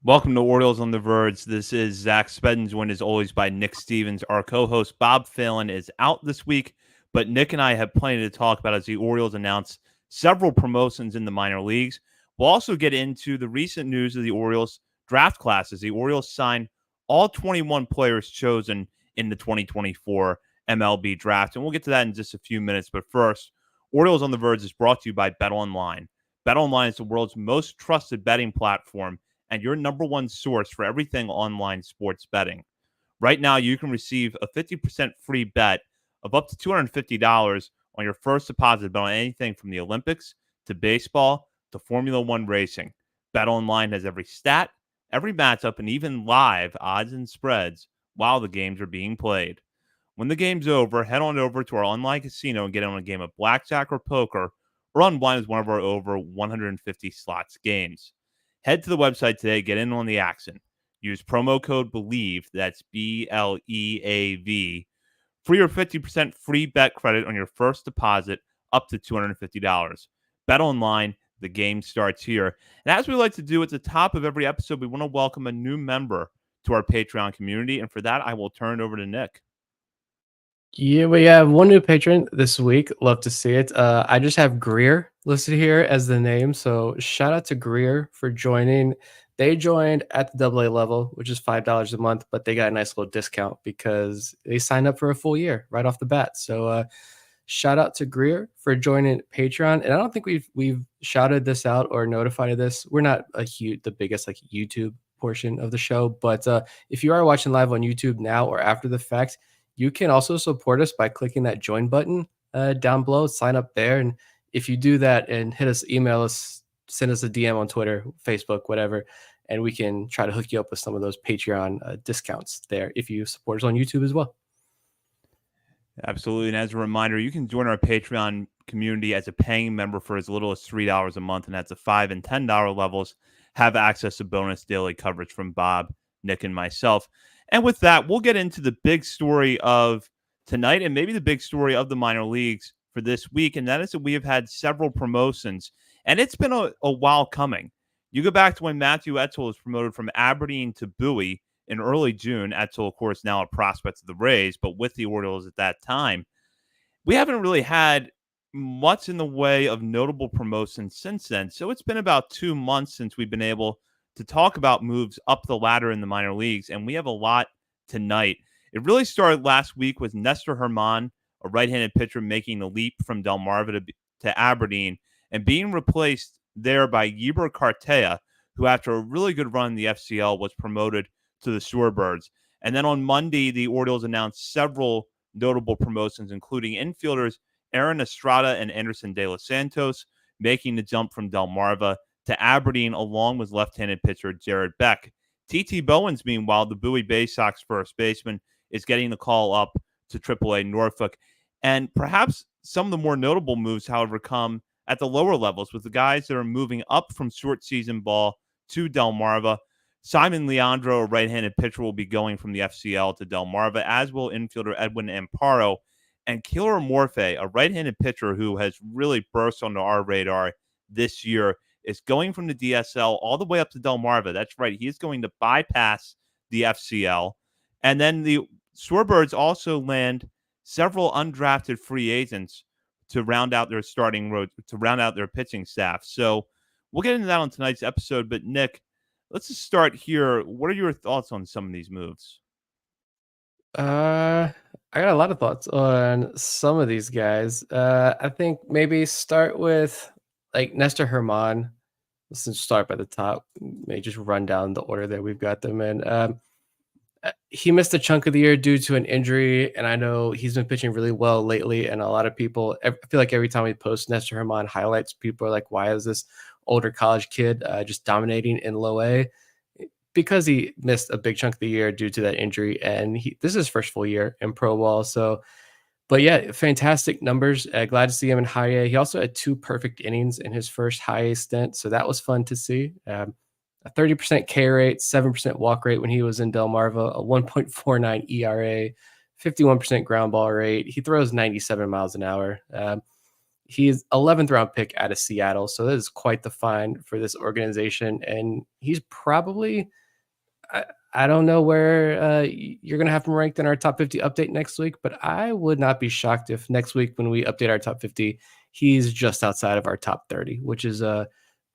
Welcome to Orioles on the Verge. This is Zach Spedden, joined as always by Nick Stevens. Our co-host Bob Phelan is out this week, but Nick and I have plenty to talk about as the Orioles announce several promotions in the minor leagues. We'll also get into the recent news of the Orioles draft classes. The Orioles signed all 21 players chosen in the 2024 MLB draft, and we'll get to that in just a few minutes. But first, Orioles on the Verge is brought to you by BetOnline. BetOnline is the world's most trusted betting platform and your number one source for everything online sports betting. Right now, you can receive a 50% free bet of up to $250 on your first deposit bet on anything from the Olympics to baseball to Formula One racing. BetOnline has every stat, every matchup, and even live odds and spreads while the games are being played. When the game's over, head on over to our online casino and get on a game of blackjack or poker or unwind with one of our over 150 slots games. Head to the website today, get in on the action. Use promo code BELIEVE, that's BLEAV, for your 50% free bet credit on your first deposit up to $250. Bet online, the game starts here. And as we like to do at the top of every episode, we want to welcome a new member to our Patreon community. And for that, I will turn it over to Nick. Yeah, we have one new patron this week. Love to see it. I just have Greer listed here as the name. So shout out to Greer for joining. They joined at the AA level, which is $5 a month, but they got a nice little discount because they signed up for a full year right off the bat. So shout out to Greer for joining Patreon. And I don't think we've shouted this out or notified of this. We're not the biggest like YouTube portion of the show, but if you are watching live on YouTube now or after the fact, you can also support us by clicking that join button down below. Sign up there. And if you do that and email us, send us a DM on Twitter, Facebook, whatever, and we can try to hook you up with some of those Patreon discounts there if you support us on YouTube as well. Absolutely. And as a reminder, you can join our Patreon community as a paying member for as little as $3 a month. And at the $5 and $10 levels, have access to bonus daily coverage from Bob, Nick, and myself. And with that, we'll get into the big story of tonight and maybe the big story of the minor leagues for this week. And that is that we have had several promotions, and it's been a while coming. You go back to when Matthew Etzel was promoted from Aberdeen to Bowie in early June. Etzel, of course, now a prospect of the Rays, but with the Orioles at that time. We haven't really had much in the way of notable promotions since then. So it's been about 2 months since we've been able to talk about moves up the ladder in the minor leagues, and we have a lot tonight. It really started last week with Nestor Herman, a right-handed pitcher, making the leap from Delmarva to Aberdeen and being replaced there by Yeber Cartea, who after a really good run in the FCL was promoted to the Shorebirds. And then on Monday, the Orioles announced several notable promotions, including infielders Aaron Estrada and Anderson De Los Santos, making the jump from Delmarva to Aberdeen, along with left-handed pitcher Jared Beck. T.T. Bowens, meanwhile, the Bowie Bay Sox first baseman, is getting the call up to AAA Norfolk. And perhaps some of the more notable moves, however, come at the lower levels with the guys that are moving up from short season ball to Delmarva. Simon Leandro, a right-handed pitcher, will be going from the FCL to Delmarva, as will infielder Edwin Amparo. And Killer Morphe, a right-handed pitcher who has really burst onto our radar this year, is going from the DSL all the way up to Delmarva. That's right. He is going to bypass the FCL. And then the Shorebirds also land several undrafted free agents to round out their to round out their pitching staff. So we'll get into that on tonight's episode. But Nick, let's just start here. What are your thoughts on some of these moves? I got a lot of thoughts on some of these guys. I think maybe start with like Nestor Herman. Let's just start by the top. Maybe just run down the order that we've got them in. He missed a chunk of the year due to an injury, and I know he's been pitching really well lately. And a lot of people, I feel like every time we post Nestor Herman highlights, people are like, "Why is this older college kid just dominating in low A?" Because he missed a big chunk of the year due to that injury, and this is his first full year in pro ball. So, but yeah, fantastic numbers. Glad to see him in high A. He also had 2 perfect innings in his first high A stint, so that was fun to see. A 30% K rate, 7% walk rate when he was in Delmarva, a 1.49 ERA, 51% ground ball rate. He throws 97 miles an hour. He is 11th round pick out of Seattle, so that is quite the find for this organization. And he's probably, I, I don't know where you're going to have him ranked in our top 50 update next week, but I would not be shocked if next week when we update our top 50, he's just outside of our top 30, which is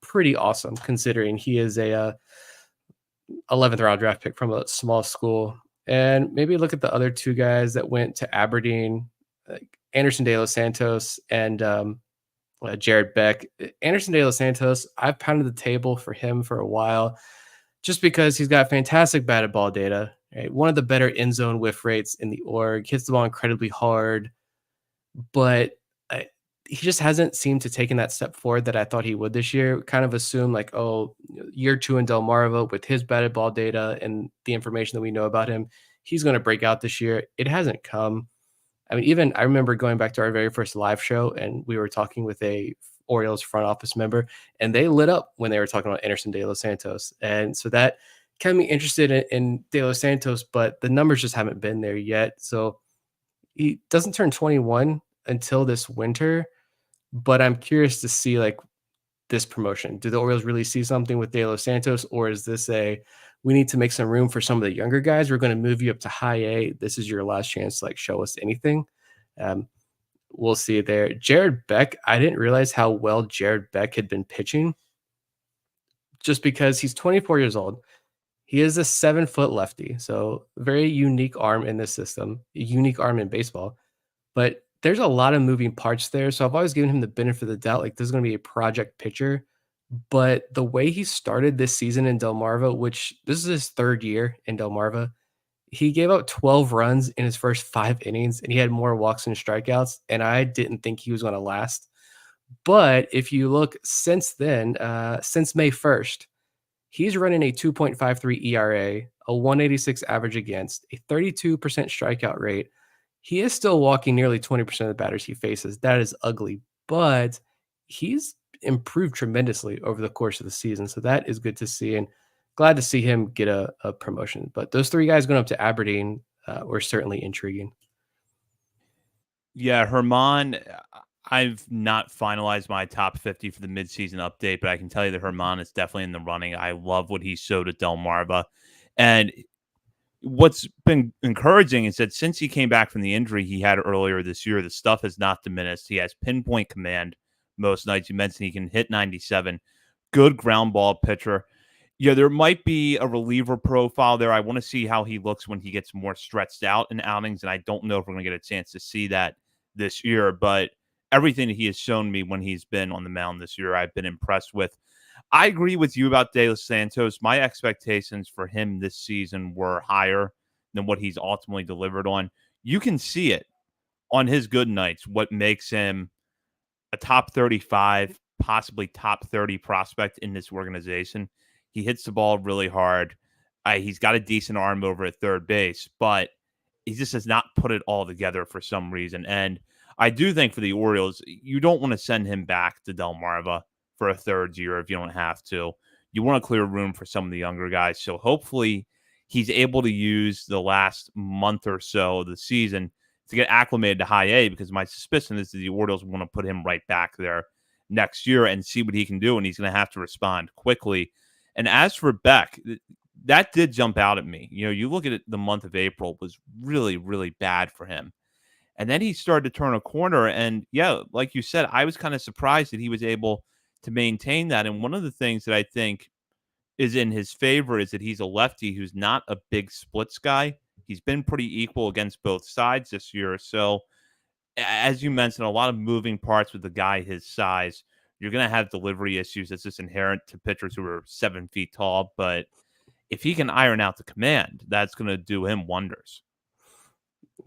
pretty awesome considering he is a 11th round draft pick from a small school. And maybe look at the other two guys that went to Aberdeen, like Anderson De Los Santos and Jared Beck. Anderson De Los Santos, I've pounded the table for him for a while just because he's got fantastic batted ball data, right? One of the better end zone whiff rates in the org, hits the ball incredibly hard, but he just hasn't seemed to taken that step forward that I thought he would this year. Kind of assume like, oh, year two in Delmarva with his batted ball data and the information that we know about him, he's going to break out this year. It hasn't come. I mean, even I remember going back to our very first live show and we were talking with a Orioles front office member and they lit up when they were talking about Anderson De Los Santos. And so that kept me interested in De Los Santos, but the numbers just haven't been there yet. So he doesn't turn 21 until this winter, but I'm curious to see like this promotion. Do the Orioles really see something with De Los Santos, or is this a we need to make some room for some of the younger guys? We're going to move you up to high A. This is your last chance to like show us anything. Um, we'll see there. Jared Beck, I didn't realize how well Jared Beck had been pitching just because he's 24 years old. He is a 7-foot lefty, so very unique arm in this system, a unique arm in baseball. But there's a lot of moving parts there. So I've always given him the benefit of the doubt. Like, this is going to be a project pitcher. But the way he started this season in Delmarva, which this is his third year in Delmarva, he gave up 12 runs in his first 5 innings and he had more walks and strikeouts. And I didn't think he was going to last. But if you look since then, since May 1st, he's running a 2.53 ERA, a 186 average against, a 32% strikeout rate. He is still walking nearly 20% of the batters he faces. That is ugly, but he's improved tremendously over the course of the season. So that is good to see and glad to see him get a promotion. But those three guys going up to Aberdeen were certainly intriguing. Yeah, Herman, I've not finalized my top 50 for the midseason update, but I can tell you that Herman is definitely in the running. I love what he showed at Delmarva. And what's been encouraging is that since he came back from the injury he had earlier this year, the stuff has not diminished. He has pinpoint command most nights. You mentioned he can hit 97. Good ground ball pitcher. Yeah, there might be a reliever profile there. I want to see how he looks when he gets more stretched out in outings, and I don't know if we're going to get a chance to see that this year, but everything that he has shown me when he's been on the mound this year, I've been impressed with. I agree with you about De Los Santos. My expectations for him this season were higher than what he's ultimately delivered on. You can see it on his good nights, what makes him a top 35, possibly top 30 prospect in this organization. He hits the ball really hard. He's got a decent arm over at third base, but he just has not put it all together for some reason. And I do think for the Orioles, you don't want to send him back to Delmarva for a third year if you don't have to. You want to clear room for some of the younger guys. So hopefully he's able to use the last month or so of the season to get acclimated to high A, because my suspicion is that the Orioles want to put him right back there next year and see what he can do, and he's going to have to respond quickly. And as for Beck, that did jump out at me. You know, you look at it, the month of April was really, really bad for him. And then he started to turn a corner. And yeah, like you said, I was kind of surprised that he was able to maintain that. And one of the things that I think is in his favor is that he's a lefty who's not a big splits guy. He's been pretty equal against both sides this year. So, as you mentioned, a lot of moving parts with the guy his size. You're going to have delivery issues. That's just inherent to pitchers who are 7 feet tall. But if he can iron out the command, that's going to do him wonders.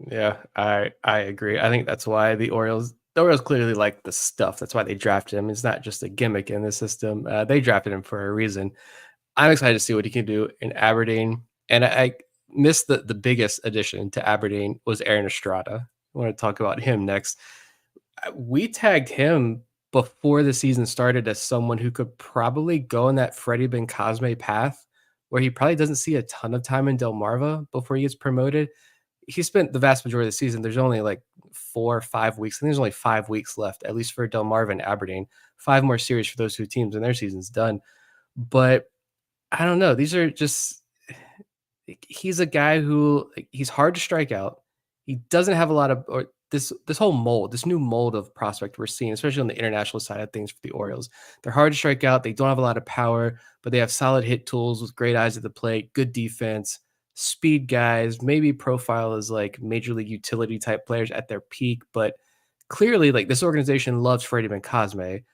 Yeah, I agree. I think that's why the Orioles clearly like the stuff. That's why they drafted him. It's not just a gimmick in the system. They drafted him for a reason. I'm excited to see what he can do in Aberdeen. And I missed the biggest addition to Aberdeen was Aaron Estrada. I want to talk about him next. We tagged him before the season started as someone who could probably go in that Freddie Ben Cosme path, where he probably doesn't see a ton of time in Delmarva before he gets promoted. he spent the vast majority of the season. There's only like 4 or 5 weeks. I think there's only 5 weeks left, at least for Delmarva and Aberdeen. 5 more series for those two teams, and their season's done. But I don't know. These are just he's a guy who like, he's hard to strike out. He doesn't have a lot of or this whole mold, this new mold of prospect we're seeing, especially on the international side of things for the Orioles. They're hard to strike out. They don't have a lot of power, but they have solid hit tools with great eyes at the plate, good defense, speed guys, maybe profile as like major league utility type players at their peak. But clearly, like this organization loves Freddie Cosme.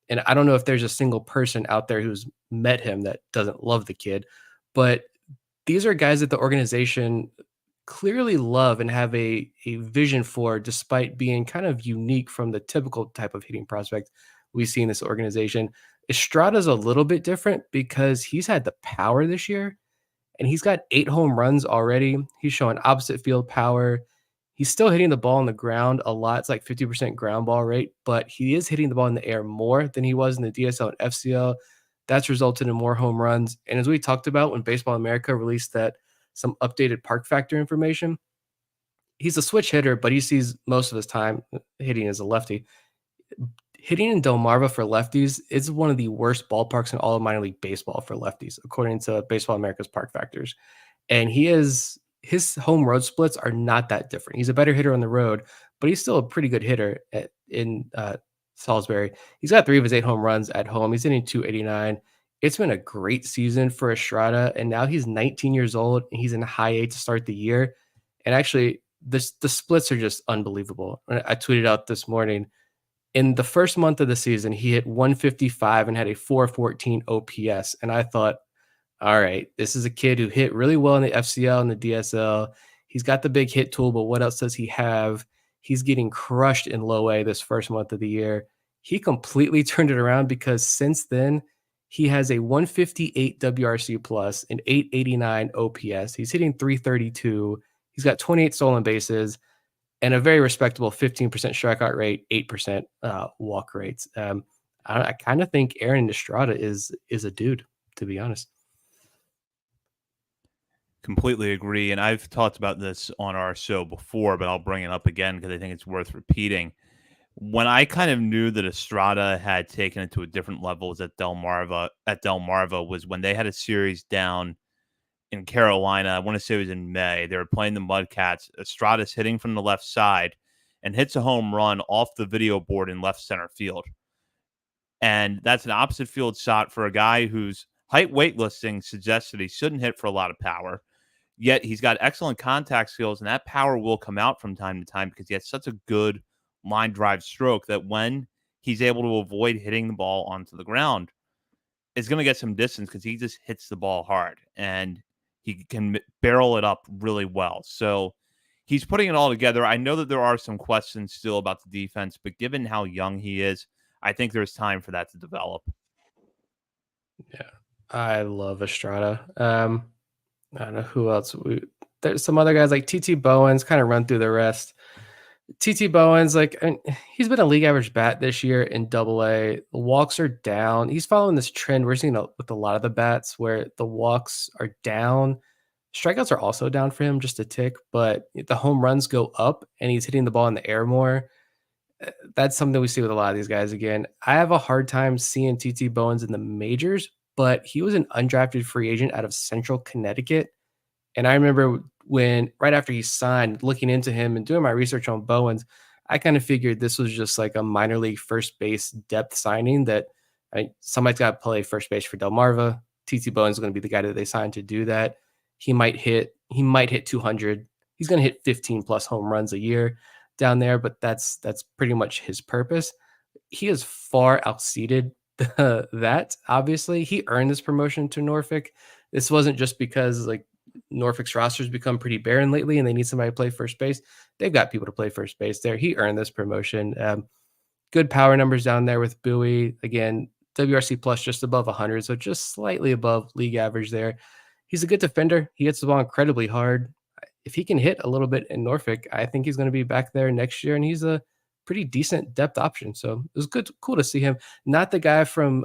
And I don't know if there's a single person out there who's met him that doesn't love the kid, but these are guys that the organization clearly love and have a vision for, despite being kind of unique from the typical type of hitting prospect we see in this organization. Estrada's a little bit different because he's had the power this year and he's got 8 home runs already. He's showing opposite field power. He's still hitting the ball on the ground a lot. It's like 50% ground ball rate, but he is hitting the ball in the air more than he was in the DSL and FCL. That's resulted in more home runs. And as we talked about when Baseball America released that some updated park factor information, he's a switch hitter, but he sees most of his time hitting as a lefty. Hitting in Delmarva for lefties is one of the worst ballparks in all of minor league baseball for lefties, according to Baseball America's park factors. And his home road splits are not that different. He's a better hitter on the road, but he's still a pretty good hitter in Salisbury. He's got 3 of his 8 home runs at home. He's hitting 289. It's been a great season for Estrada, and now he's 19 years old and he's in high A to start the year. And actually, the splits are just unbelievable. I tweeted out this morning, in the first month of the season, he hit 155 and had a 414 OPS. And I thought, all right, this is a kid who hit really well in the FCL and the DSL. He's got the big hit tool, but what else does he have? He's getting crushed in low A this first month of the year. He completely turned it around because since then, he has a 158 WRC plus, an 889 OPS. He's hitting 332. He's got 28 stolen bases and a very respectable 15% strikeout rate, 8% walk rates. I kind of think Aaron Estrada is a dude, to be honest. Completely agree. And I've talked about this on our show before, but I'll bring it up again because I think it's worth repeating. When I kind of knew that Estrada had taken it to a different level was at Delmarva was when they had a series down in Carolina. I want to say it was in May. They were playing the Mudcats. Estrada's hitting from the left side and hits a home run off the video board in left center field. And that's an opposite field shot for a guy whose height weight listing suggests that he shouldn't hit for a lot of power. Yet he's got excellent contact skills, and that power will come out from time to time because he has such a good line drive stroke that when he's able to avoid hitting the ball onto the ground, it's going to get some distance because he just hits the ball hard and he can barrel it up really well. So he's putting it all together. I know that there are some questions still about the defense, but given how young he is, I think there's time for that to develop. Yeah, I love Estrada. I don't know who else. There's some other guys like TT Bowens. Kind of run through the rest. TT Bowens, like he's been a league average bat this year in Double A. The walks are down. He's following this trend we're seeing with a lot of the bats where the walks are down. Strikeouts are also down for him just a tick, but the home runs go up and he's hitting the ball in the air more. That's something we see with a lot of these guys again. I have a hard time seeing TT Bowens in the majors, but he was an undrafted free agent out of Central Connecticut. And I remember when right after he signed, looking into him and doing my research on Bowens, I kind of figured this was just like a minor league first base depth signing that somebody's got to play first base for Delmarva. TT Bowens is going to be the guy that they signed to do that. He might hit 200. He's going to hit 15 plus home runs a year down there, but that's pretty much his purpose. He is far outseated that. Obviously, he earned this promotion to Norfolk. This wasn't just because like Norfolk's roster's become pretty barren lately and they need somebody to play first base. They've got people to play first base there. He earned this promotion. Good power numbers down there with Bowie. Again, WRC plus just above 100, so just slightly above league average there. He's a good defender. He hits the ball incredibly hard. If he can hit a little bit in Norfolk, I think he's going to be back there next year, and he's a pretty decent depth option. So it was cool to see him. Not the guy from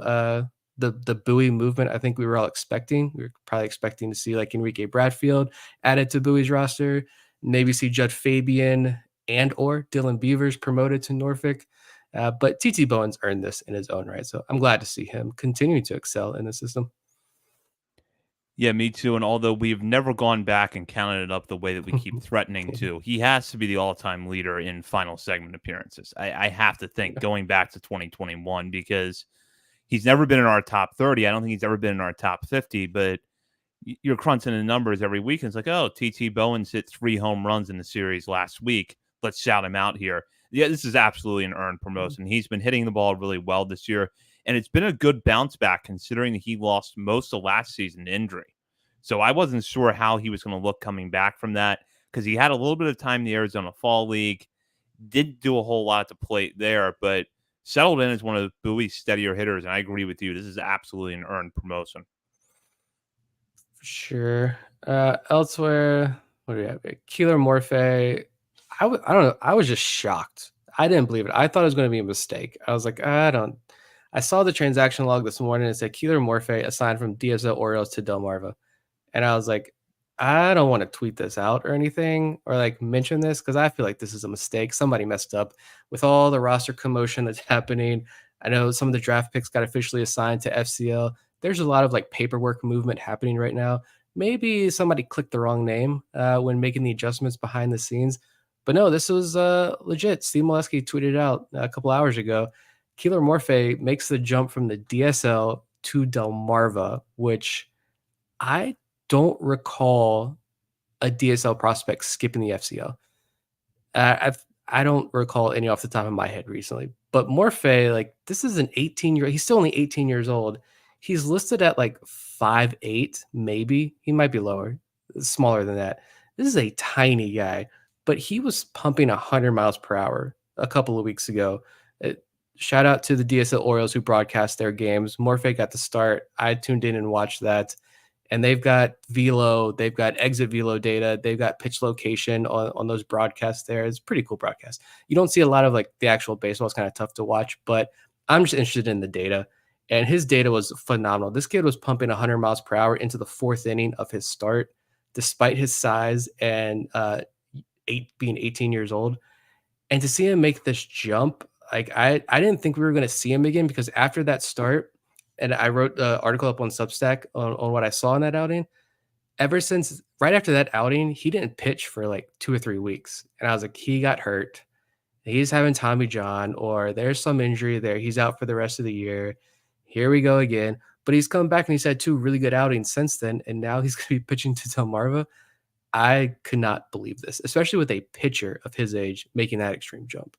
the Bowie movement I think we were all expecting. We were probably expecting to see like Enrique Bradfield added to Bowie's roster. maybe see Judd Fabian and or Dylan Beavers promoted to Norfolk. But TT Bowen's earned this in his own right. So I'm glad to see him continue to excel in the system. Yeah, me too. And although we've never gone back and counted it up the way that we keep threatening to, he has to be the all-time leader in final segment appearances. I have to think going back to 2021 because he's never been in our top 30. I don't think he's ever been in our top 50, but you're crunching the numbers every week. And it's like, oh, TT Bowens hit 3 home runs in the series last week. Let's shout him out here. Yeah, this is absolutely an earned promotion. He's been hitting the ball really well this year, and it's been a good bounce back considering that he lost most of last season to injury. So I wasn't sure how he was going to look coming back from that because he had a little bit of time in the Arizona Fall League, didn't do a whole lot to plate there, but settled in as one of Bowie's steadier hitters. And I agree with you. This is absolutely an earned promotion. For sure. Elsewhere, what do we have? Keeler Morphe. I don't know. I was just shocked. I didn't believe it. I thought it was going to be a mistake. I was like, I don't. I saw the transaction log this morning. It said Keeler Morphe assigned from DSL Orioles to Delmarva. And I was like, I don't want to tweet this out or anything or like mention this because I feel like this is a mistake. Somebody messed up with all the roster commotion that's happening. I know some of the draft picks got officially assigned to FCL. There's a lot of like paperwork movement happening right now. Maybe somebody clicked the wrong name when making the adjustments behind the scenes. But no, this was legit. Steve Molesky tweeted out a couple hours ago. Keeler Morphe makes the jump from the DSL to Delmarva, which I don't recall a DSL prospect skipping the FCL. I don't recall any off the top of my head recently, but Morphe, like this is an 18-year. He's still only 18 years old. He's listed at like 5'8", maybe he might be lower, smaller than that. This is a tiny guy, but he was pumping 100 miles per hour a couple of weeks ago. Shout out to the DSL Orioles who broadcast their games. Morphe got the start. I tuned in and watched that. And they've got velo, they've got exit velo data, they've got pitch location on those broadcasts there. It's a pretty cool broadcast. You don't see a lot of like the actual baseball. It's kind of tough to watch, but I'm just interested in the data. And his data was phenomenal. This kid was pumping 100 miles per hour into the 4th inning of his start, despite his size and being 18 years old. And to see him make this jump, like I didn't think we were going to see him again because after that start, and I wrote the article up on Substack on what I saw in that outing. Ever since right after that outing, he didn't pitch for like 2 or 3 weeks. And I was like, he got hurt. He's having Tommy John, or there's some injury there. He's out for the rest of the year. Here we go again. But he's come back and he's had 2 really good outings since then. And now he's going to be pitching to Delmarva. I could not believe this, especially with a pitcher of his age making that extreme jump.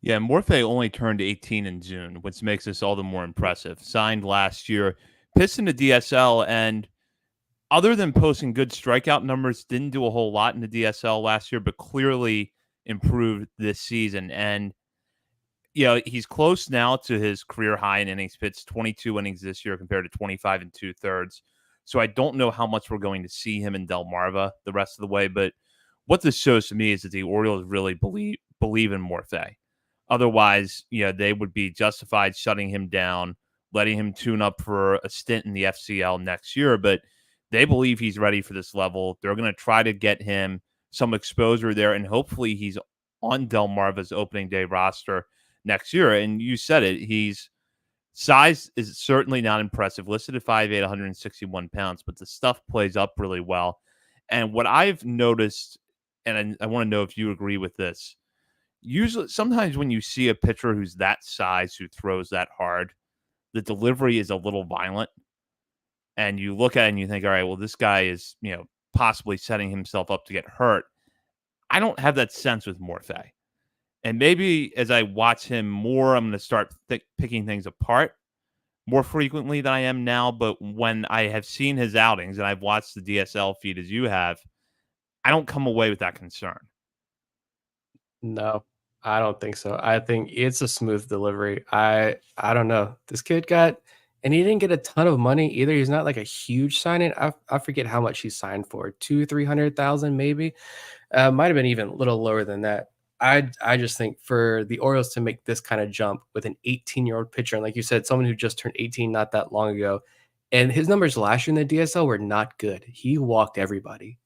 Yeah, Morphe only turned 18 in June, which makes this all the more impressive. Signed last year, pitched in the DSL, and other than posting good strikeout numbers, didn't do a whole lot in the DSL last year, but clearly improved this season. And he's close now to his career high in innings pitched, 22 innings this year compared to 25 and 2/3. So I don't know how much we're going to see him in Delmarva the rest of the way, but what this shows to me is that the Orioles really believe in Morphe. Otherwise, they would be justified shutting him down, letting him tune up for a stint in the FCL next year. But they believe he's ready for this level. They're going to try to get him some exposure there, and hopefully he's on Delmarva's opening day roster next year. And you said it, his size is certainly not impressive, listed at 5'8", 161 pounds, but the stuff plays up really well. And what I've noticed, and I want to know if you agree with this, usually sometimes when you see a pitcher who's that size who throws that hard, the delivery is a little violent. And you look at it and you think, all right, well, this guy is, possibly setting himself up to get hurt. I don't have that sense with Morphe. And maybe as I watch him more, I'm going to start picking things apart more frequently than I am now. But when I have seen his outings and I've watched the DSL feed as you have, I don't come away with that concern. No, I don't think so. I think it's a smooth delivery. I don't know. This kid got, and he didn't get a ton of money either. He's not like a huge signing. I forget how much he signed for, 200,000-300,000 maybe. Might have been even a little lower than that. I just think for the Orioles to make this kind of jump with an 18-year-old pitcher, and like you said, someone who just turned 18 not that long ago, And his numbers last year in the DSL were not good. He walked everybody.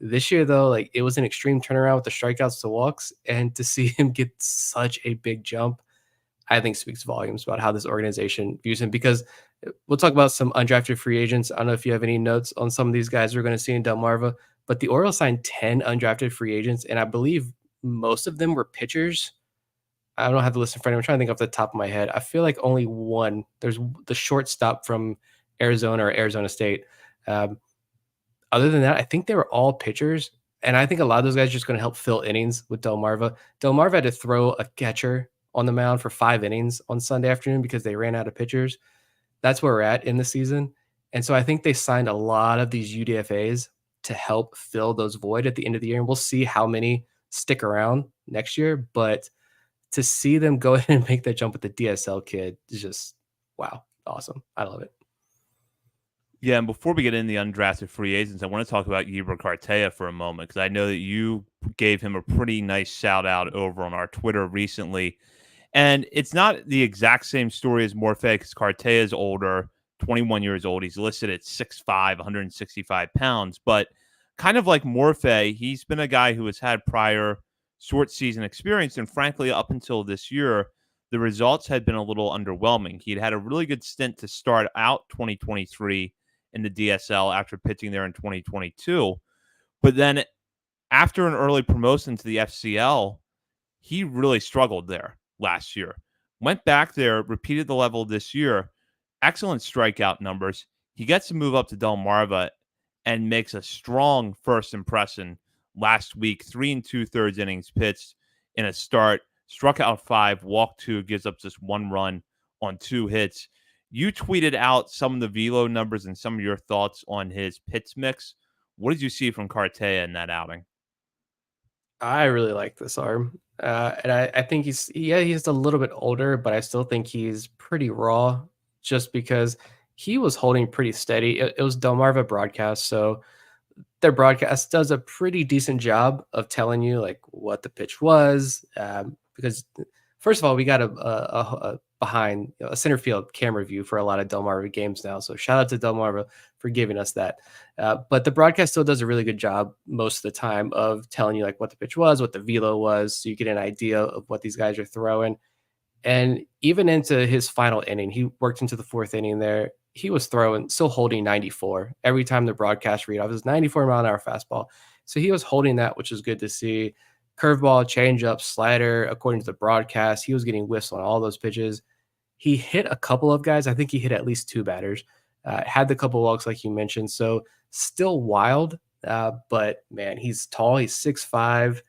This year, though, like it was an extreme turnaround with the strikeouts to walks, and to see him get such a big jump, I think speaks volumes about how this organization views him. Because we'll talk about some undrafted free agents. I don't know if you have any notes on some of these guys we're going to see in Delmarva, but the Orioles signed 10 undrafted free agents, and I believe most of them were pitchers. I don't have the list in front of me. I'm trying to think off the top of my head. I feel like only one. There's the shortstop from Arizona or Arizona State. Um, Other than that, I think they were all pitchers, and I think a lot of those guys are just going to help fill innings with Delmarva. Delmarva had to throw a catcher on the mound for 5 innings on Sunday afternoon because they ran out of pitchers. That's where we're at in the season, and so I think they signed a lot of these UDFAs to help fill those void at the end of the year, and we'll see how many stick around next year. But to see them go ahead and make that jump with the DSL kid is just wow, awesome. I love it. Yeah, and before we get into the undrafted free agents, I want to talk about Yber Cartea for a moment because I know that you gave him a pretty nice shout out over on our Twitter recently. And it's not the exact same story as Morphe because Cartea is older, 21 years old. He's listed at 6'5, 165 pounds. But kind of like Morphe, he's been a guy who has had prior short season experience. And frankly, up until this year, the results had been a little underwhelming. He'd had a really good stint to start out 2023 in the DSL after pitching there in 2022. But then after an early promotion to the FCL, he really struggled there last year. Went back there, repeated the level this year. Excellent strikeout numbers. He gets to move up to Delmarva and makes a strong first impression last week. 3 2/3 innings pitched in a start. Struck out 5, walked 2, gives up just 1 run on 2 hits. You tweeted out some of the velo numbers and some of your thoughts on his pitch mix. What did you see from Cartea in that outing? I really like this arm. And I think he's a little bit older, but I still think he's pretty raw just because he was holding pretty steady. It was Delmarva broadcast, so their broadcast does a pretty decent job of telling you like what the pitch was. Because first of all, we got a behind a center field camera view for a lot of Delmarva games now. So shout out to Delmarva for giving us that. But the broadcast still does a really good job most of the time of telling you like what the pitch was, what the velo was, so you get an idea of what these guys are throwing. And even into his final inning, he worked into the 4th inning there. He was throwing, still holding 94 every time the broadcast read off his 94-mile-an-hour fastball. So he was holding that, which is good to see. Curveball, changeup, slider, according to the broadcast, he was getting whiffs on all those pitches. He hit a couple of guys. I think he hit at least 2 batters. Had the couple walks, like you mentioned. So still wild, but man, he's tall. He's 6'5".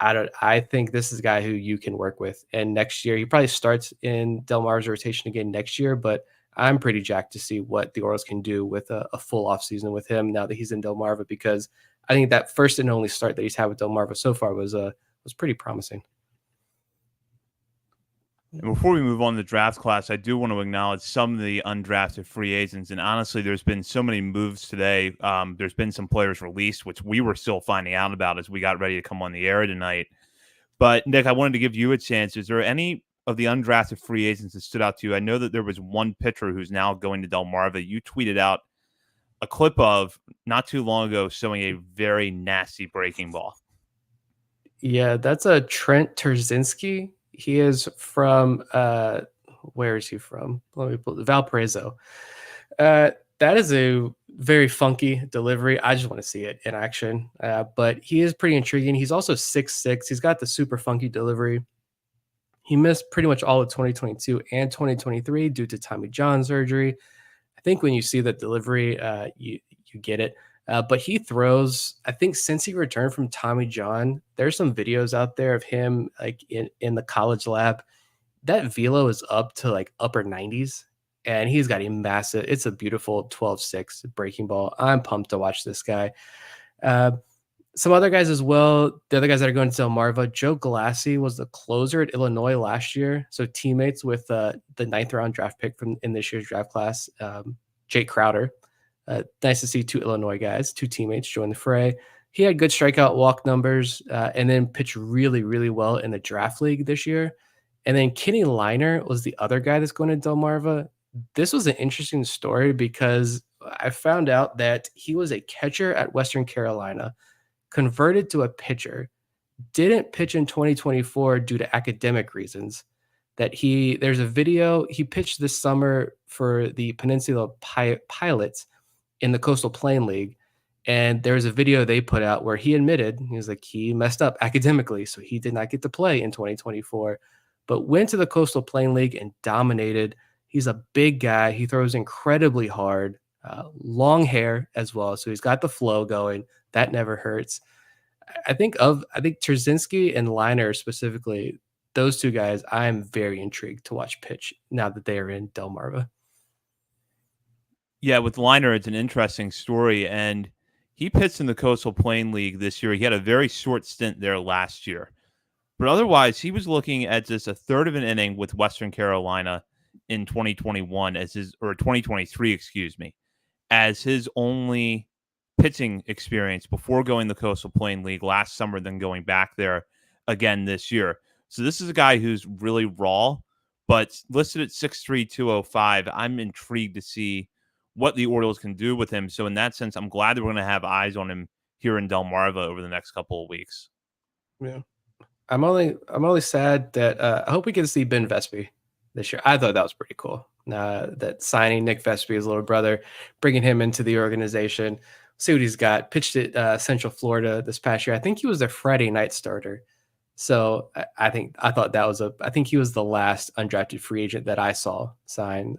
I think this is a guy who you can work with. And next year, he probably starts in Delmar's rotation again next year, but I'm pretty jacked to see what the Orioles can do with a full offseason with him now that he's in Delmarva, because I think that first and only start that he's had with Delmarva so far was pretty promising. And before we move on to the draft class, I do want to acknowledge some of the undrafted free agents. And honestly, there's been so many moves today. There's been some players released, which we were still finding out about as we got ready to come on the air tonight. But Nick, I wanted to give you a chance. Is there any of the undrafted free agents that stood out to you? I know that there was one pitcher who's now going to Delmarva. You tweeted out a clip of not too long ago showing a very nasty breaking ball. Yeah, that's a Trent Terzinski. He is from where is he from? Let me pull Valparaiso. That is a very funky delivery. I just want to see it in action. But he is pretty intriguing. He's also 6'6". He's got the super funky delivery. He missed pretty much all of 2022 and 2023 due to Tommy John surgery. I think when you see that delivery, you get it. But he throws, I think since he returned from Tommy John, there's some videos out there of him like in the college lab. That velo is up to like upper 90s, and he's got a massive, it's a beautiful 12-6 breaking ball. I'm pumped to watch this guy. Some other guys as well. The other guys that are going to Delmarva, Joe Galassi was the closer at Illinois last year. So teammates with the 9th-round draft pick from in this year's draft class, Jake Crowder. Nice to see 2 Illinois guys, 2 teammates join the fray. He had good strikeout walk numbers, and then pitched really, really well in the draft league this year. And then Kenny Liner was the other guy that's going to Delmarva. This was an interesting story because I found out that he was a catcher at Western Carolina, converted to a pitcher, didn't pitch in 2024 due to academic reasons. There's a video he pitched this summer for the Peninsula Pilots in the Coastal Plain League. And there was a video they put out where he admitted he was like he messed up academically, so he did not get to play in 2024, but went to the Coastal Plain League and dominated. He's a big guy. He throws incredibly hard, long hair as well, so he's got the flow going. That never hurts. I think Trzynski and Liner specifically, those two guys, I'm very intrigued to watch pitch now that they are in Delmarva. Yeah, with Liner, it's an interesting story, and he pitched in the Coastal Plain League this year. He had a very short stint there last year. But otherwise, he was looking at just a third of an inning with Western Carolina in 2021 as his, or 2023, excuse me, as his only pitching experience before going the Coastal Plain League last summer, then going back there again this year. So this is a guy who's really raw, but listed at 6'3", 205. I'm intrigued to see what the Orioles can do with him. So in that sense, I'm glad that we're going to have eyes on him here in Delmarva over the next couple of weeks. Yeah. I'm only sad that I hope we get to see Ben Vespi this year. I thought that was pretty cool. That signing Nick Vespi, his little brother, bringing him into the organization. See what he's got. Pitched at Central Florida this past year. I think he was their Friday night starter. So I thought that was I think he was the last undrafted free agent that I saw sign.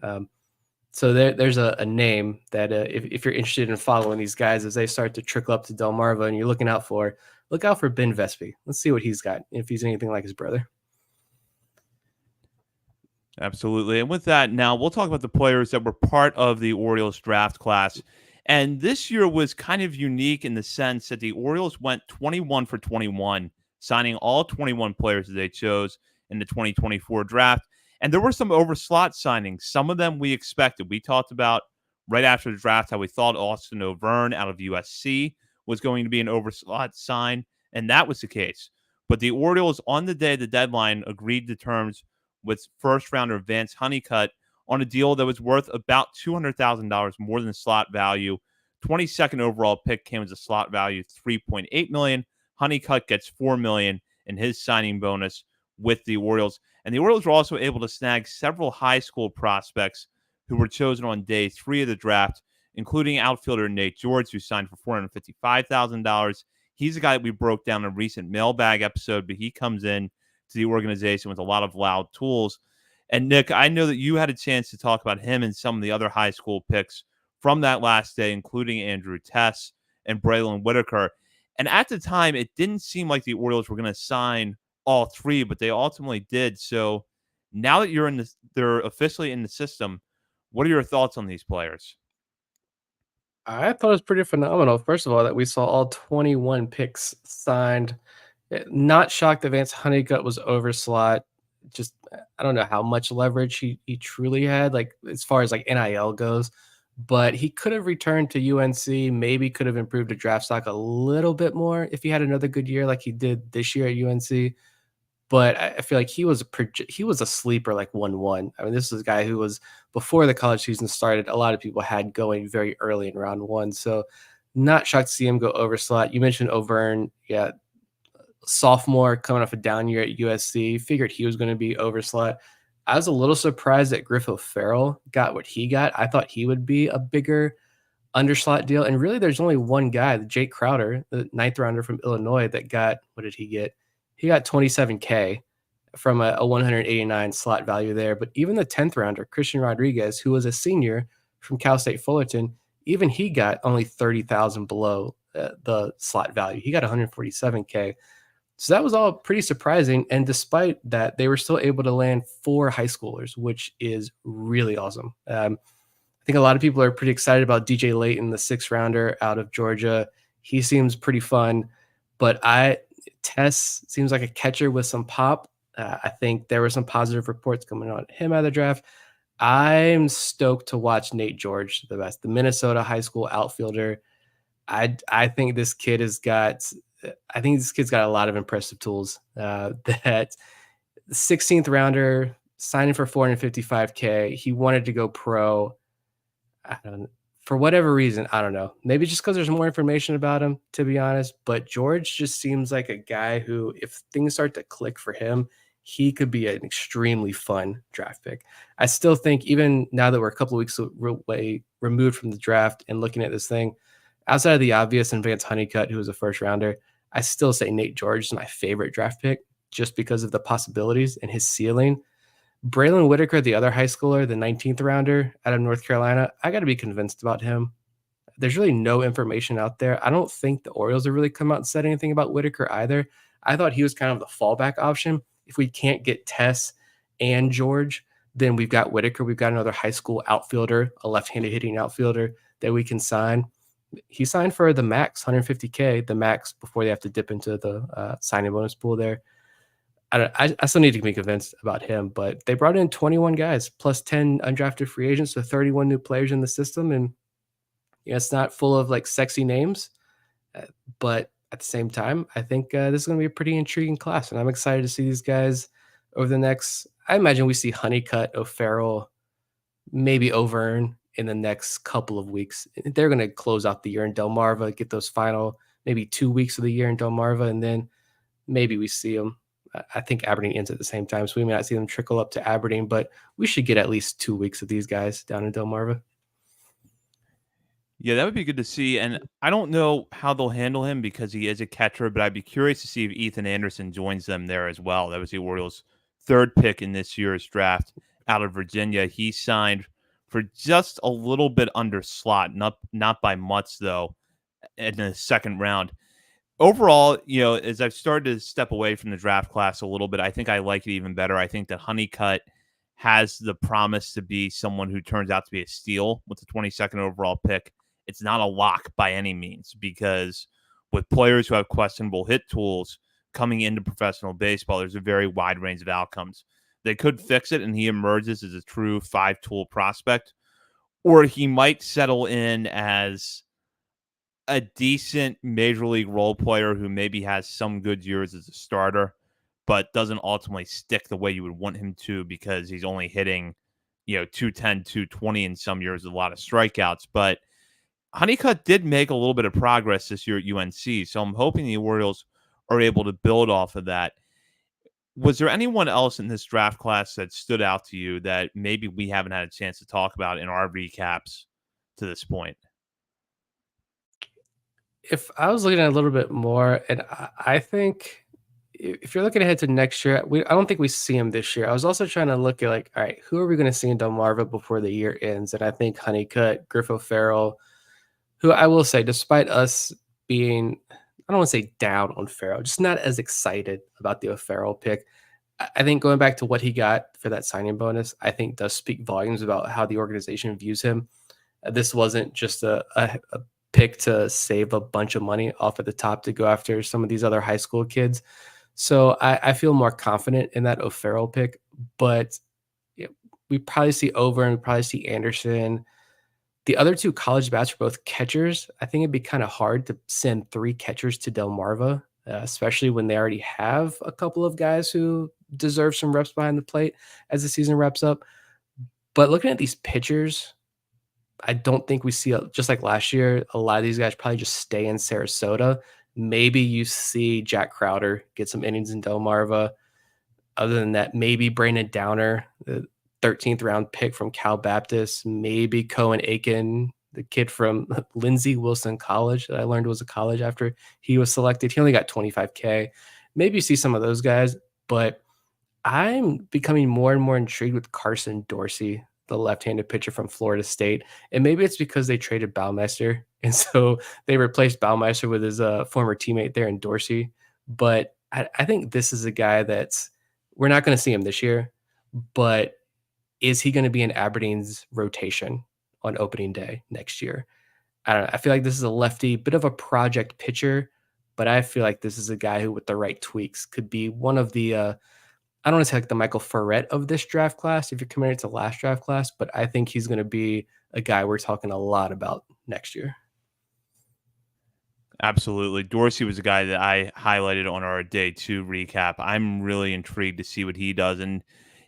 So there's a name that if you're interested in following these guys as they start to trickle up to Delmarva and you're looking out for, look out for Ben Vespi. Let's see what he's got, if he's anything like his brother. Absolutely. And with that, now we'll talk about the players that were part of the Orioles draft class. And this year was kind of unique in the sense that the Orioles went 21 for 21, signing all 21 players that they chose in the 2024 draft. And there were some overslot signings. Some of them we expected. We talked about right after the draft how we thought Austin O'Verne out of USC was going to be an overslot sign, and that was the case. But the Orioles, on the day of the deadline, agreed to terms with first rounder Vance Honeycutt on a deal that was worth about $200,000 more than the slot value. 22nd overall pick came as a slot value $3.8 million. Honeycutt gets $4 million in his signing bonus with the Orioles. And the Orioles were also able to snag several high school prospects who were chosen on day 3 of the draft, including outfielder Nate George, who signed for $455,000. He's a guy that we broke down in a recent Mailbag episode, but he comes in to the organization with a lot of loud tools. And Nick, I know that you had a chance to talk about him and some of the other high school picks from that last day, including Andrew Tess and Braylon Whitaker. And at the time, it didn't seem like the Orioles were going to sign all three, but they ultimately did. So now that they're officially in the system, what are your thoughts on these players? I thought it was pretty phenomenal. First of all, that we saw all 21 picks signed. Not shocked that Vance Honeycutt was overslot. Just I don't know how much leverage he truly had, like as far as like NIL goes, but he could have returned to UNC. Maybe could have improved the draft stock a little bit more if he had another good year like he did this year at UNC. But I feel like he was a sleeper like 1-1. I mean, this is a guy who was before the college season started. A lot of people had going very early in round one, so not shocked to see him go over slot. You mentioned O'Verne, yeah, sophomore coming off a down year at USC. Figured he was going to be over slot. I was a little surprised that Griffo Farrell got what he got. I thought he would be a bigger underslot deal. And really, there's only one guy, Jake Crowder, the ninth rounder from Illinois, that got what did he get? He got 27K from a 189 slot value there. But even the 10th rounder, Christian Rodriguez, who was a senior from Cal State Fullerton, even he got only 30,000 below the slot value. He got 147K. So that was all pretty surprising. And despite that, they were still able to land 4 high schoolers, which is really awesome. I think a lot of people are pretty excited about DJ Layton, the 6th rounder out of Georgia. He seems pretty fun, but Tess seems like a catcher with some pop. I think there were some positive reports coming on him out of the draft. I'm stoked to watch Nate George, the Minnesota high school outfielder. I think this kid has got. I think this kid's got a lot of impressive tools. That 16th rounder, signing for 455K. He wanted to go pro. I don't For whatever reason, I don't know. Maybe just because there's more information about him, to be honest. But George just seems like a guy who, if things start to click for him, he could be an extremely fun draft pick. I still think, even now that we're a couple of weeks away removed from the draft and looking at this thing, outside of the obvious and Vance Honeycutt, who was a first rounder, I still say Nate George is my favorite draft pick just because of the possibilities and his ceiling. Braylon Whitaker, the other high schooler, the 19th rounder out of North Carolina, I got to be convinced about him. There's really no information out there. I don't think the Orioles have really come out and said anything about Whitaker either. I thought he was kind of the fallback option. If we can't get Tess and George, then we've got Whitaker. We've got another high school outfielder, a left-handed hitting outfielder that we can sign. He signed for the max, 150K, the max before they have to dip into the signing bonus pool there. I still need to be convinced about him, but they brought in 21 guys plus 10 undrafted free agents, so 31 new players in the system. And it's not full of like sexy names, uh, but at the same time, I think this is going to be a pretty intriguing class. And I'm excited to see these guys over the next. I imagine we see Honeycutt, O'Farrell, maybe Overn in the next couple of weeks. They're going to close out the year in Delmarva, get those final maybe 2 weeks of the year in Delmarva, and then maybe we see them. I think Aberdeen ends at the same time, so we may not see them trickle up to Aberdeen, but we should get at least 2 weeks of these guys down in Delmarva. Yeah, that would be good to see. And I don't know how they'll handle him because he is a catcher, but I'd be curious to see if Ethan Anderson joins them there as well. That was the Orioles' third pick in this year's draft out of Virginia. He signed for just a little bit under slot, not by much though, in the second round. Overall, as I've started to step away from the draft class a little bit, I think I like it even better. I think that Honeycutt has the promise to be someone who turns out to be a steal with the 22nd overall pick. It's not a lock by any means because with players who have questionable hit tools coming into professional baseball, there's a very wide range of outcomes. They could fix it and he emerges as a true five-tool prospect, or he might settle in as a decent major league role player who maybe has some good years as a starter, but doesn't ultimately stick the way you would want him to because he's only hitting, 210, 220 in some years with a lot of strikeouts. But Honeycutt did make a little bit of progress this year at UNC, so I'm hoping the Orioles are able to build off of that. Was there anyone else in this draft class that stood out to you that maybe we haven't had a chance to talk about in our recaps to this point? If I was looking at a little bit more, and I think if you're looking ahead to next year, I don't think we see him this year. I was also trying to look at like, all right, who are we going to see in Delmarva before the year ends? And I think Honeycutt, Griffo Farrell, who I will say, despite us being, I don't want to say down on Farrell, just not as excited about the O'Farrell pick. I think going back to what he got for that signing bonus, I think does speak volumes about how the organization views him. This wasn't just a pick to save a bunch of money off at the top to go after some of these other high school kids. So I feel more confident in that O'Farrell pick, but yeah, we probably see Over and we probably see Anderson. The other two college bats are both catchers. I think it'd be kind of hard to send three catchers to Delmarva, especially when they already have a couple of guys who deserve some reps behind the plate as the season wraps up. But looking at these pitchers, I don't think we see, just like last year, a lot of these guys probably just stay in Sarasota. Maybe you see Jack Crowder get some innings in Delmarva. Other than that, maybe Brandon Downer, the 13th round pick from Cal Baptist, maybe Cohen Aiken, the kid from Lindsey Wilson College that I learned was a college after he was selected. He only got 25K. Maybe you see some of those guys, but I'm becoming more and more intrigued with Carson Dorsey, the left-handed pitcher from Florida State. And maybe it's because they traded Baumeister. And so they replaced Baumeister with his former teammate there in Dorsey. But I think this is a guy that's, we're not going to see him this year, but is he going to be in Aberdeen's rotation on opening day next year? I don't know. I feel like this is a lefty, bit of a project pitcher, but I feel like this is a guy who, with the right tweaks, could be one of the I don't want to say like the Michael Ferret of this draft class if you're comparing it to last draft class, but I think he's going to be a guy we're talking a lot about next year. Absolutely. Dorsey was a guy that I highlighted on our day two recap. I'm really intrigued to see what he does. And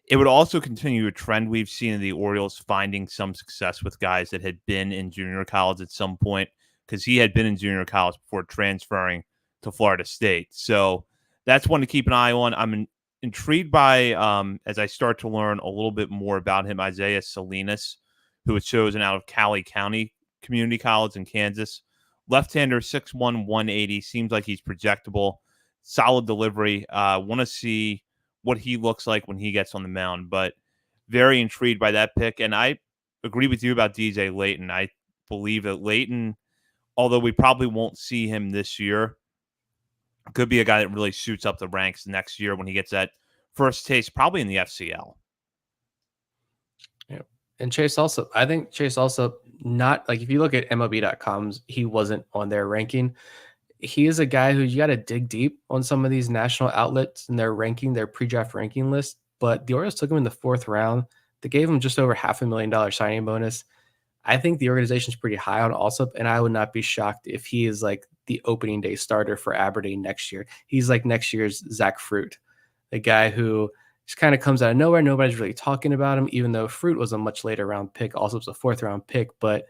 It would also continue a trend we've seen in the Orioles finding some success with guys that had been in junior college at some point, because he had been in junior college before transferring to Florida State. So that's one to keep an eye on. Intrigued by, as I start to learn a little bit more about him, Isaiah Salinas, who was chosen out of Cali County Community College in Kansas. Left-hander, 6'1", 180. Seems like he's projectable. Solid delivery. Want to see what he looks like when he gets on the mound, but very intrigued by that pick. And I agree with you about DJ Layton. I believe that Layton, although we probably won't see him this year, could be a guy that really shoots up the ranks next year when he gets that first taste, probably in the FCL. Yeah. And Chase also, I think Chase also, not like if you look at MLB.com's, he wasn't on their ranking. He is a guy who you got to dig deep on some of these national outlets and their ranking, their pre-draft ranking list. But the Orioles took him in the 4th round. They gave him just over $500,000 signing bonus. I think the organization is pretty high on Alsop, and I would not be shocked if he is like the opening day starter for Aberdeen next year. He's like next year's Zach Fruit, a guy who just kind of comes out of nowhere. Nobody's really talking about him, even though Fruit was a much later round pick. Alsop's a 4th round pick, but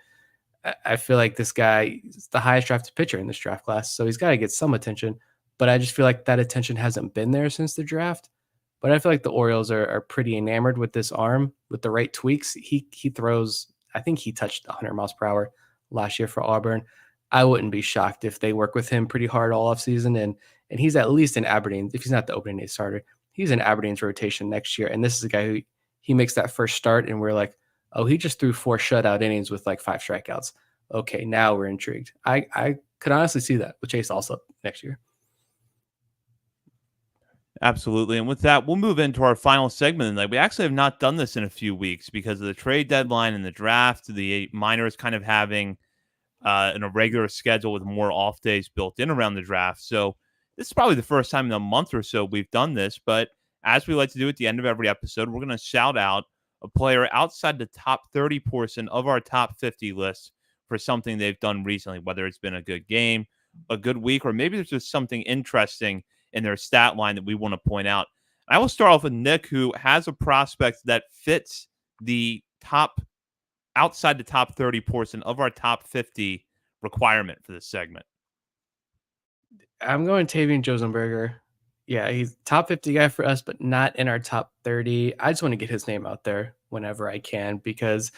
I feel like this guy is the highest drafted pitcher in this draft class, so he's got to get some attention. But I just feel like that attention hasn't been there since the draft. But I feel like the Orioles are pretty enamored with this arm with the right tweaks. He throws. I think he touched 100 miles per hour last year for Auburn. I wouldn't be shocked if they work with him pretty hard all offseason. And he's at least in Aberdeen. If he's not the opening day starter, he's in Aberdeen's rotation next year. And this is a guy who he makes that first start, and we're like, oh, he just threw 4 shutout innings with like 5 strikeouts. Okay, now we're intrigued. I could honestly see that with Chase also next year. Absolutely. And with that, we'll move into our final segment. Like, we actually have not done this in a few weeks because of the trade deadline and the draft. The minors kind of having an irregular schedule with more off days built in around the draft. So this is probably the first time in a month or so we've done this. But as we like to do at the end of every episode, we're going to shout out a player outside the top 30 portion of our top 50 list for something they've done recently, whether it's been a good game, a good week, or maybe there's just something interesting in their stat line that we want to point out. I will start off with Nick, who has a prospect that fits the top, outside the top 30 portion of our top 50 requirement for this segment. I'm going Tavian Josenberger. Yeah, he's top 50 guy for us, but not in our top 30. I just want to get his name out there whenever I can because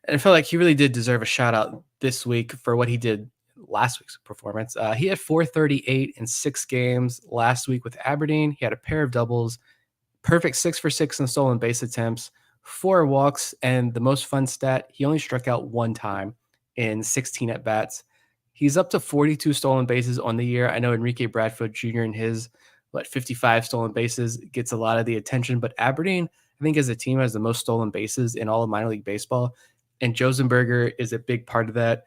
I feel like he really did deserve a shout out this week for what he did last week's performance. He had 438 in 6 games last week with Aberdeen. He had a pair of doubles, perfect 6 for 6 in stolen base attempts, 4 walks, and the most fun stat, he only struck out 1 time in 16 at bats. He's up to 42 stolen bases on the year. I know Enrique Bradfield Jr. and his 55 stolen bases gets a lot of the attention, but Aberdeen, I think as a team, has the most stolen bases in all of minor league baseball, and Josenberger is a big part of that.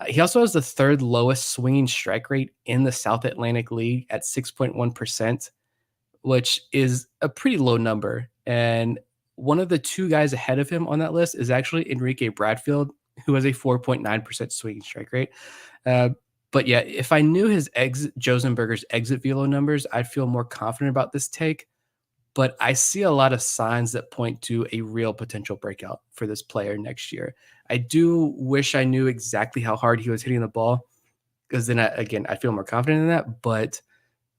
He also has the 3rd lowest swinging strike rate in the South Atlantic League at 6.1%, which is a pretty low number. And one of the 2 guys ahead of him on that list is actually Enrique Bradfield, who has a 4.9% swinging strike rate. But yeah, if I knew his Josenberger's exit velo numbers, I'd feel more confident about this take. But I see a lot of signs that point to a real potential breakout for this player next year. I do wish I knew exactly how hard he was hitting the ball, because then I feel more confident in that. But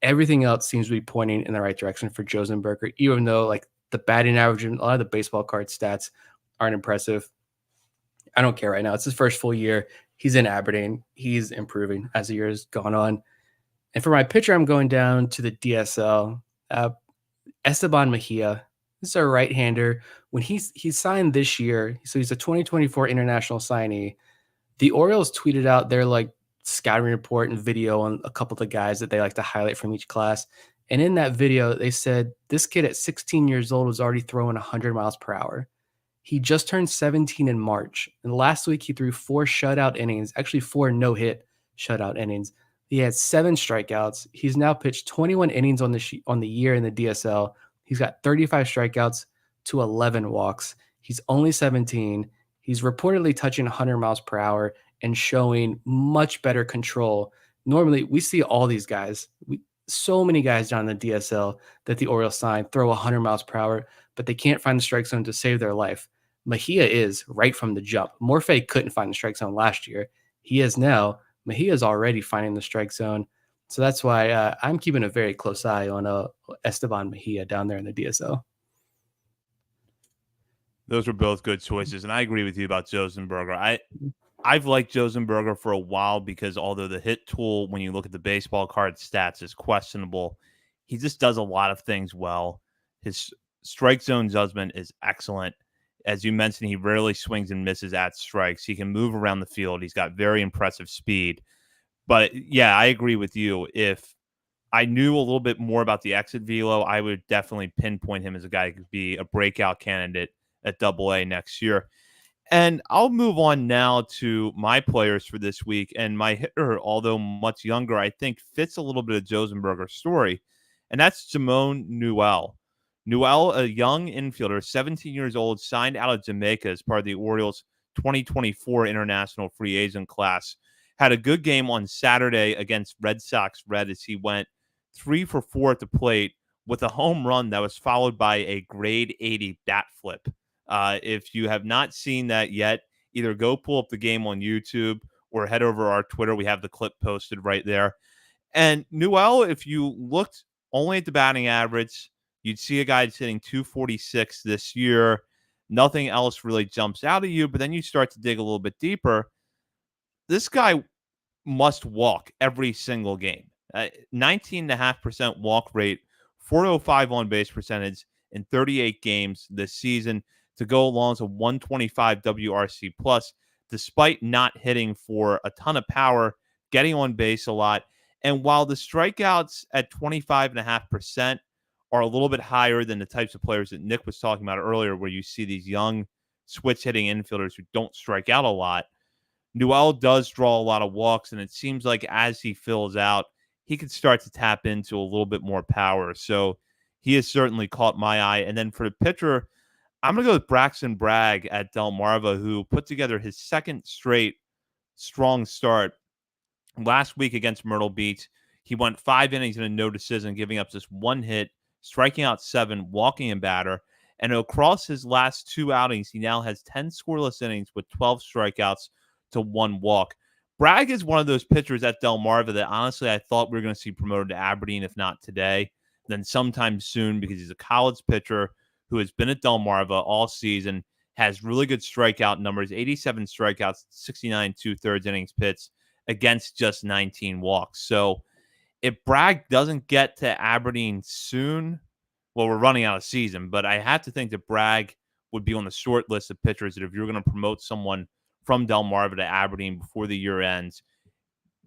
everything else seems to be pointing in the right direction for Josenberger, even though like the batting average and a lot of the baseball card stats aren't impressive. I don't care right now. It's his first full year. He's in Aberdeen. He's improving as the year has gone on. And for my pitcher, I'm going down to the DSL. Esteban Mejia. This is a right-hander. When he signed this year, so he's a 2024 international signee. The Orioles tweeted out their like scouting report and video on a couple of the guys that they like to highlight from each class. And in that video, they said this kid at 16 years old was already throwing 100 miles per hour. He just turned 17 in March. And last week, he threw 4 shutout innings, actually 4 no-hit shutout innings. He had 7 strikeouts. He's now pitched 21 innings on the year in the DSL. He's got 35 strikeouts to 11 walks. He's only 17. He's reportedly touching 100 miles per hour and showing much better control. Normally, we see all these guys. so many guys down the DSL that the Orioles signed throw 100 miles per hour, but they can't find the strike zone to save their life. Mejia is right from the jump. Morphe couldn't find the strike zone last year. He is now. Mejia is already finding the strike zone. So that's why I'm keeping a very close eye on Esteban Mejia down there in the DSL. Those were both good choices, and I agree with you about Josenberger. I've liked Josenberger for a while because although the hit tool, when you look at the baseball card stats, is questionable, he just does a lot of things well. His strike zone judgment is excellent. As you mentioned, he rarely swings and misses at strikes. He can move around the field. He's got very impressive speed. But yeah, I agree with you. If I knew a little bit more about the exit velo, I would definitely pinpoint him as a guy who could be a breakout candidate at AA next year. And I'll move on now to my players for this week. And my hitter, although much younger, I think fits a little bit of Josenberger's story. And that's Simone Newell. Newell, a young infielder, 17 years old, signed out of Jamaica as part of the Orioles 2024 international free agent class. Had a good game on Saturday against Red Sox Red as he went 3 for 4 at the plate with a home run that was followed by a grade 80 bat flip. If you have not seen that yet, either go pull up the game on YouTube or head over to our Twitter. We have the clip posted right there. And Newell, if you looked only at the batting average, you'd see a guy that's hitting 246 this year. Nothing else really jumps out at you, but then you start to dig a little bit deeper. This guy must walk every single game. 19.5% walk rate, 405 on base percentage in 38 games this season to go along with a 125 WRC plus, despite not hitting for a ton of power, getting on base a lot. And while the strikeouts at 25.5% are a little bit higher than the types of players that Nick was talking about earlier, where you see these young switch hitting infielders who don't strike out a lot, Newell does draw a lot of walks, and it seems like as he fills out, he could start to tap into a little bit more power. So he has certainly caught my eye. And then for the pitcher, I'm going to go with Braxton Bragg at Delmarva, who put together his second straight strong start last week against Myrtle Beach. He went 5 innings in a no decision, giving up just one hit, striking out 7, walking a batter. And across his last 2 outings, he now has 10 scoreless innings with 12 strikeouts to 1 walk. Bragg is one of those pitchers at Delmarva that honestly I thought we were going to see promoted to Aberdeen, if not today, then sometime soon, because he's a college pitcher who has been at Delmarva all season, has really good strikeout numbers, 87 strikeouts, 69 2/3 innings pitched against just 19 walks. So if Bragg doesn't get to Aberdeen soon, well, we're running out of season, but I have to think that Bragg would be on the short list of pitchers that if you're going to promote someone from Delmarva to Aberdeen before the year ends,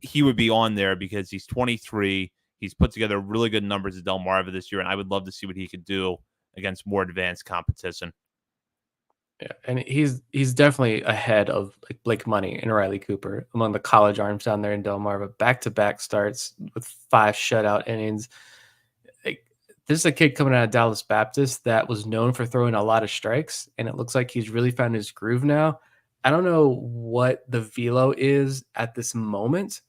he would be on there because he's 23. He's put together really good numbers at Delmarva this year, and I would love to see what he could do against more advanced competition. Yeah, and he's definitely ahead of like Blake Money and Riley Cooper among the college arms down there in Delmarva. Back-to-back starts with 5 shutout innings. Like, this is a kid coming out of Dallas Baptist that was known for throwing a lot of strikes, and it looks like he's really found his groove now. I don't know what the velo is at this moment.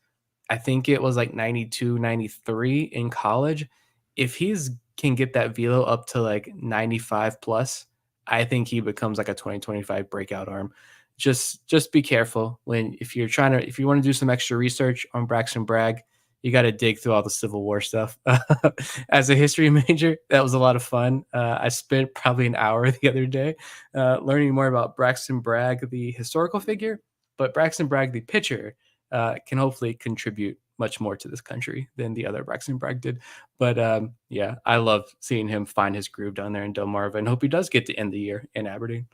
I think it was like 92, 93 in college. If he's can get that velo up to like 95 plus, I think he becomes like a 2025 breakout arm. Just be careful when if you want to do some extra research on Braxton Bragg, you got to dig through all the Civil War stuff. As a history major, that was a lot of fun. I spent probably an hour the other day learning more about Braxton Bragg, the historical figure, but Braxton Bragg, the pitcher, can hopefully contribute much more to this country than the other Braxton Bragg did. But yeah, I love seeing him find his groove down there in Delmarva and hope he does get to end the year in Aberdeen.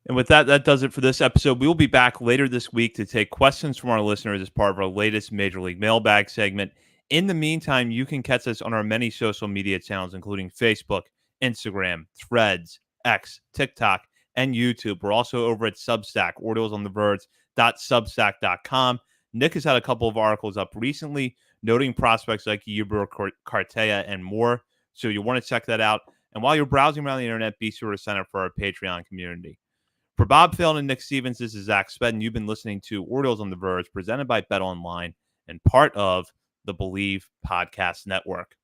And with that, that does it for this episode. We will be back later this week to take questions from our listeners as part of our latest Major League Mailbag segment. In the meantime, you can catch us on our many social media channels, including Facebook, Instagram, Threads, X, TikTok, and YouTube. We're also over at Substack, OriolesOnTheVerge.substack.com. Nick has had a couple of articles up recently noting prospects like Yubur Cartea and more. So you'll want to check that out. And while you're browsing around the internet, be sure to sign up for our Patreon community. For Bob Phil and Nick Stevens, this is Zach Spedden. You've been listening to Orioles on the Verge, presented by Bet Online and part of the Believe Podcast Network.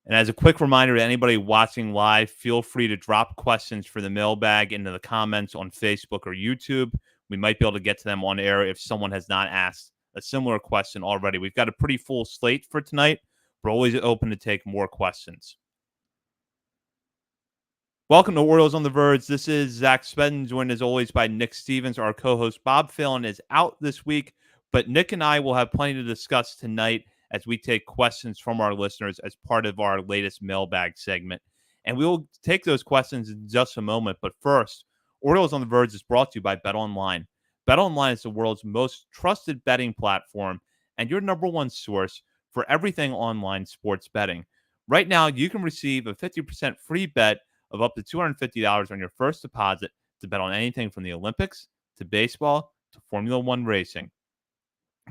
And as a quick reminder to anybody watching live, feel free to drop questions for the mailbag into the comments on Facebook or YouTube. We might be able to get to them on air if someone has not asked a similar question already. We've got a pretty full slate for tonight. We're always open to take more questions. Welcome to Orioles on the Verge. This is Zach Spedden, joined as always by Nick Stevens. Our co-host Bob Phelan is out this week, but Nick and I will have plenty to discuss tonight as we take questions from our listeners as part of our latest mailbag segment. And we will take those questions in just a moment. But first, Orioles on the Verge is brought to you by BetOnline. BetOnline is the world's most trusted betting platform and your number one source for everything online sports betting. Right now, you can receive a 50% free bet of up to $250 on your first deposit to bet on anything from the Olympics to baseball to Formula One racing.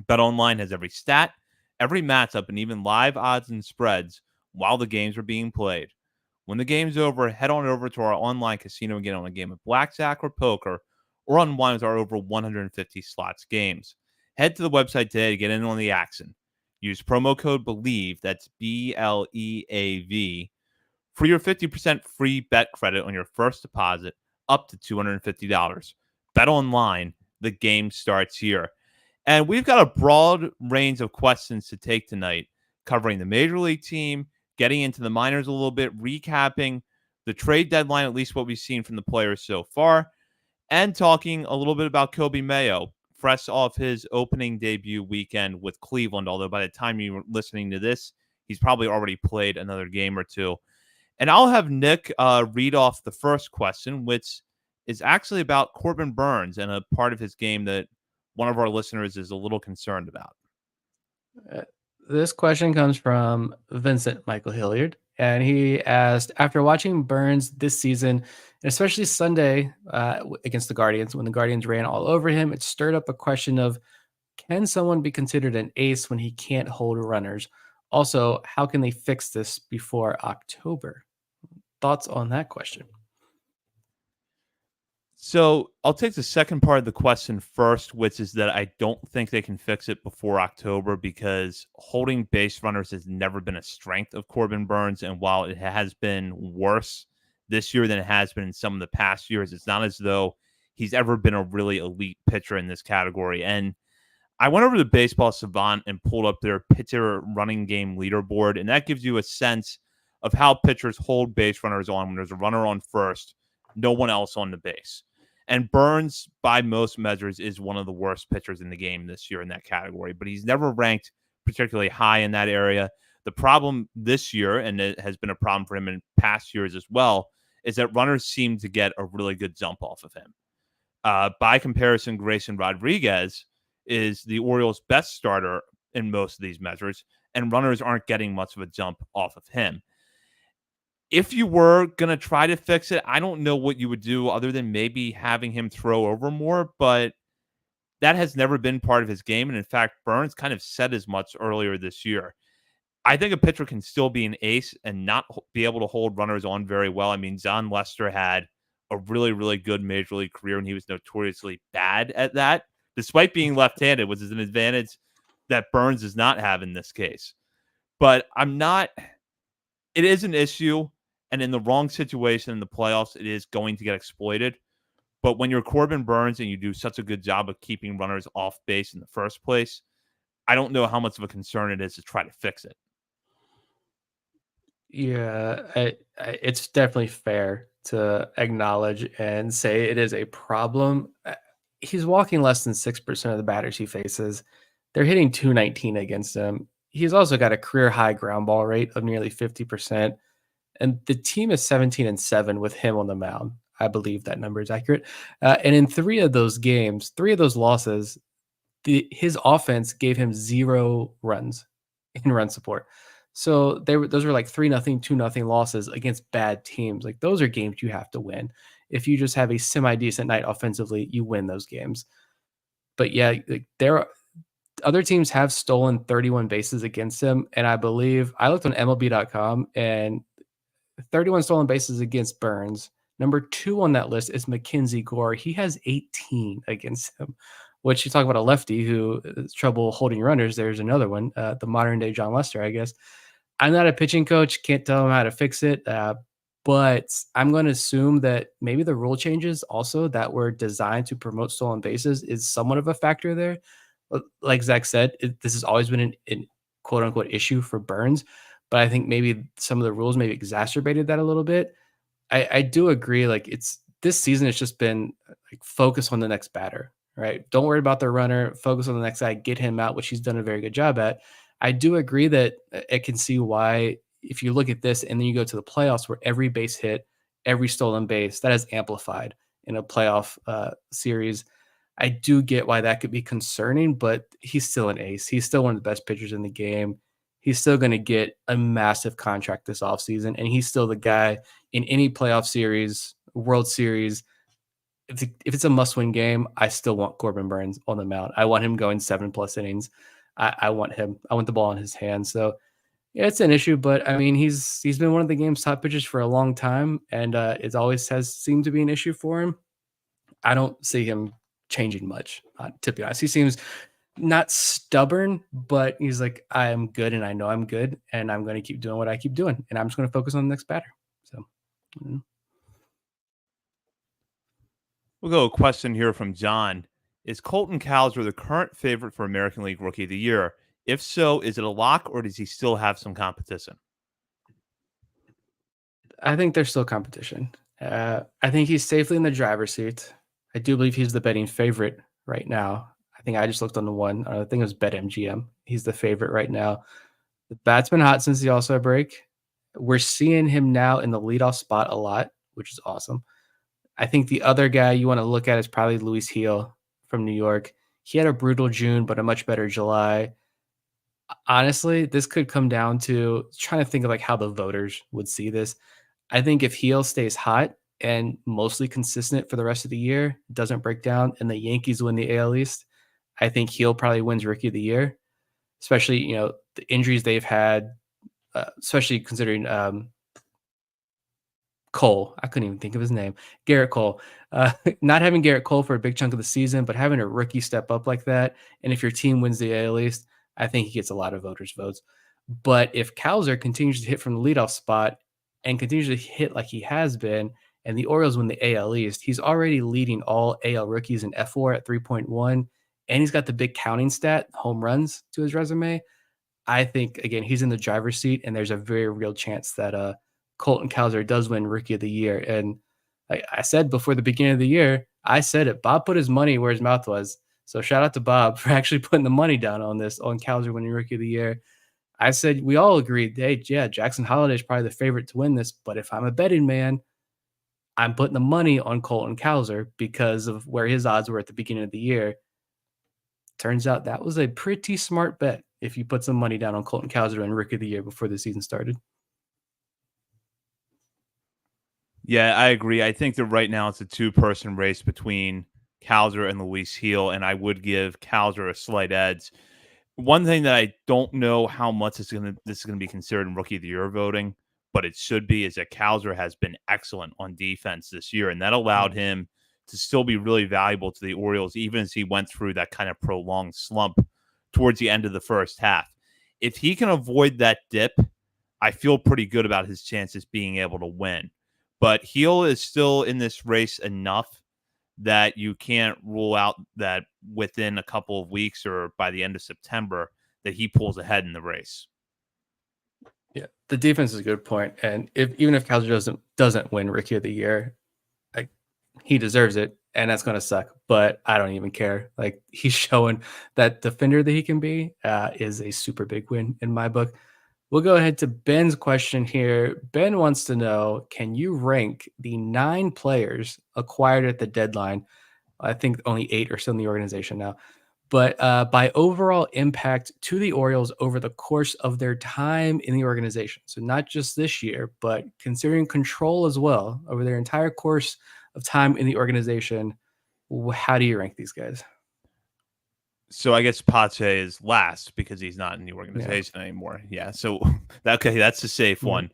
BetOnline has every stat, every matchup, and even live odds and spreads while the games are being played. When the game's over, head on over to our online casino and get on a game of blackjack or poker, or unwind with our over 150 slots games. Head to the website today to get in on the action. Use promo code BELIEVE, that's BLEAV, for your 50% free bet credit on your first deposit up to $250. Bet online, the game starts here. And we've got a broad range of questions to take tonight, covering the major league team, getting into the minors a little bit, recapping the trade deadline, at least what we've seen from the players so far, and talking a little bit about Kobe Mayo, fresh off his opening debut weekend with Cleveland, although by the time you're listening to this, he's probably already played another game or two. And I'll have Nick read off the first question, which is actually about Corbin Burnes and a part of his game that one of our listeners is a little concerned about. This question comes from Vincent Michael Hilliard, and he asked, after watching Burnes this season, and especially Sunday against the Guardians, when the Guardians ran all over him, it stirred up a question of, can someone be considered an ace when he can't hold runners? Also, how can they fix this before October? Thoughts on that question? So I'll take the second part of the question first, which is that I don't think they can fix it before October because holding base runners has never been a strength of Corbin Burnes. And while it has been worse this year than it has been in some of the past years, it's not as though he's ever been a really elite pitcher in this category. And I went over to Baseball Savant and pulled up their pitcher running game leaderboard, and that gives you a sense of how pitchers hold base runners on when there's a runner on first, no one else on the base. And Burnes, by most measures, is one of the worst pitchers in the game this year in that category, but he's never ranked particularly high in that area. The problem this year, and it has been a problem for him in past years as well, is that runners seem to get a really good jump off of him. By comparison, Grayson Rodriguez is the Orioles' best starter in most of these measures, and runners aren't getting much of a jump off of him. If you were going to try to fix it, I don't know what you would do other than maybe having him throw over more, but that has never been part of his game. And in fact, Burnes kind of said as much earlier this year. I think a pitcher can still be an ace and not be able to hold runners on very well. I mean, John Lester had a really, really good major league career, and he was notoriously bad at that. Despite being left-handed, which is an advantage that Burnes does not have in this case. But it is an issue, and in the wrong situation in the playoffs, it is going to get exploited. But when you're Corbin Burnes and you do such a good job of keeping runners off base in the first place, I don't know how much of a concern it is to try to fix it. Yeah, it's definitely fair to acknowledge and say it is a problem. He's walking less than 6% of the batters he faces. They're hitting 219 against him. He's also got a career high ground ball rate of nearly 50%. And the team is 17-7 with him on the mound. I believe that number is accurate. And in three of those losses, his offense gave him 0 runs in run support. So those were like 3-0, 2-0 losses against bad teams. Like those are games you have to win. If you just have a semi-decent night offensively, you win those games. But yeah, like other teams have stolen 31 bases against him. And I believe I looked on MLB.com and 31 stolen bases against Burnes. Number 2 on that list is Mackenzie Gore. He has 18 against him. Which you talk about a lefty who has trouble holding runners. There's another one, the modern day John Lester, I guess. I'm not a pitching coach, can't tell him how to fix it, but I'm going to assume that maybe the rule changes also that were designed to promote stolen bases is somewhat of a factor there. Like Zach said, this has always been an quote unquote issue for Burns, but I think maybe some of the rules maybe exacerbated that a little bit. I do agree. Like it's this season, it's just been like focus on the next batter, right? Don't worry about the runner. Focus on the next guy. Get him out, which he's done a very good job at. I do agree that I can see why if you look at this and then you go to the playoffs where every base hit, every stolen base that is amplified in a playoff series. I do get why that could be concerning, but he's still an ace. He's still one of the best pitchers in the game. He's still going to get a massive contract this offseason, and he's still the guy in any playoff series, World Series. If it's a must-win game, I still want Corbin Burns on the mound. I want him going 7+ innings. I want him. I want the ball in his hands. So yeah, it's an issue, but I mean, he's been one of the game's top pitchers for a long time, and it always has seemed to be an issue for him. I don't see him changing much, to be honest. He seems not stubborn, but he's like, I am good and I know I'm good and I'm going to keep doing what I keep doing and I'm just going to focus on the next batter. So, We'll go a question here from John. Is Colton Cowser the current favorite for American League Rookie of the Year? If so, is it a lock or does he still have some competition? I think there's still competition. I think he's safely in the driver's seat. I do believe he's the betting favorite right now. I think I just looked on the one. I think it was BetMGM. He's the favorite right now. The bat's been hot since the All-Star break. We're seeing him now in the leadoff spot a lot, which is awesome. I think the other guy you want to look at is probably Luis Heel from New York. He had a brutal June, but a much better July. Honestly, this could come down to trying to think of like how the voters would see this. I think if Heel stays hot and mostly consistent for the rest of the year, doesn't break down, and the Yankees win the AL East, I think Heel probably wins Rookie of the Year. Especially, the injuries they've had, especially considering Cole. I couldn't even think of his name. Garrett Cole. Not having Garrett Cole for a big chunk of the season, but having a rookie step up like that. And if your team wins the AL East, I think he gets a lot of voters' votes. But if Cowser continues to hit from the leadoff spot and continues to hit like he has been, and the Orioles win the AL East, he's already leading all AL rookies in F4 at 3.1. And he's got the big counting stat, home runs, to his resume. I think, again, he's in the driver's seat, and there's a very real chance that Colton Cowser does win Rookie of the Year. And like I said before the beginning of the year, I said it. Bob put his money where his mouth was. So shout out to Bob for actually putting the money down on this, on Cowser winning Rookie of the Year. I said we all agreed, hey, yeah, Jackson Holliday is probably the favorite to win this. But if I'm a betting man, I'm putting the money on Colton Cowser because of where his odds were at the beginning of the year. Turns out that was a pretty smart bet if you put some money down on Colton Cowser and Rookie of the Year before the season started. Yeah, I agree. I think that right now it's a two-person race between Cowser and Luis Heel, and I would give Cowser a slight edge. One thing that I don't know how much this is gonna be considered in Rookie of the Year voting, but it should be, is that Cowser has been excellent on defense this year, and that allowed him to still be really valuable to the Orioles, even as he went through that kind of prolonged slump towards the end of the first half. If he can avoid that dip, I feel pretty good about his chances being able to win. But Heel is still in this race enough that you can't rule out that within a couple of weeks or by the end of September that he pulls ahead in the race. Yeah, the defense is a good point, and even if Cowser doesn't win Rookie of the Year, like he deserves it, and that's going to suck. But I don't even care. Like he's showing that defender that he can be is a super big win in my book. We'll go ahead to Ben's question here. Ben wants to know, can you rank the 9 players acquired at the deadline? I think only 8 are still in the organization now. But by overall impact to the Orioles over the course of their time in the organization. So not just this year, but considering control as well over their entire course of time in the organization. How do you rank these guys? So I guess Pache is last because he's not in the Yeah. organization anymore. Yeah. So okay, that's a safe Mhm. one.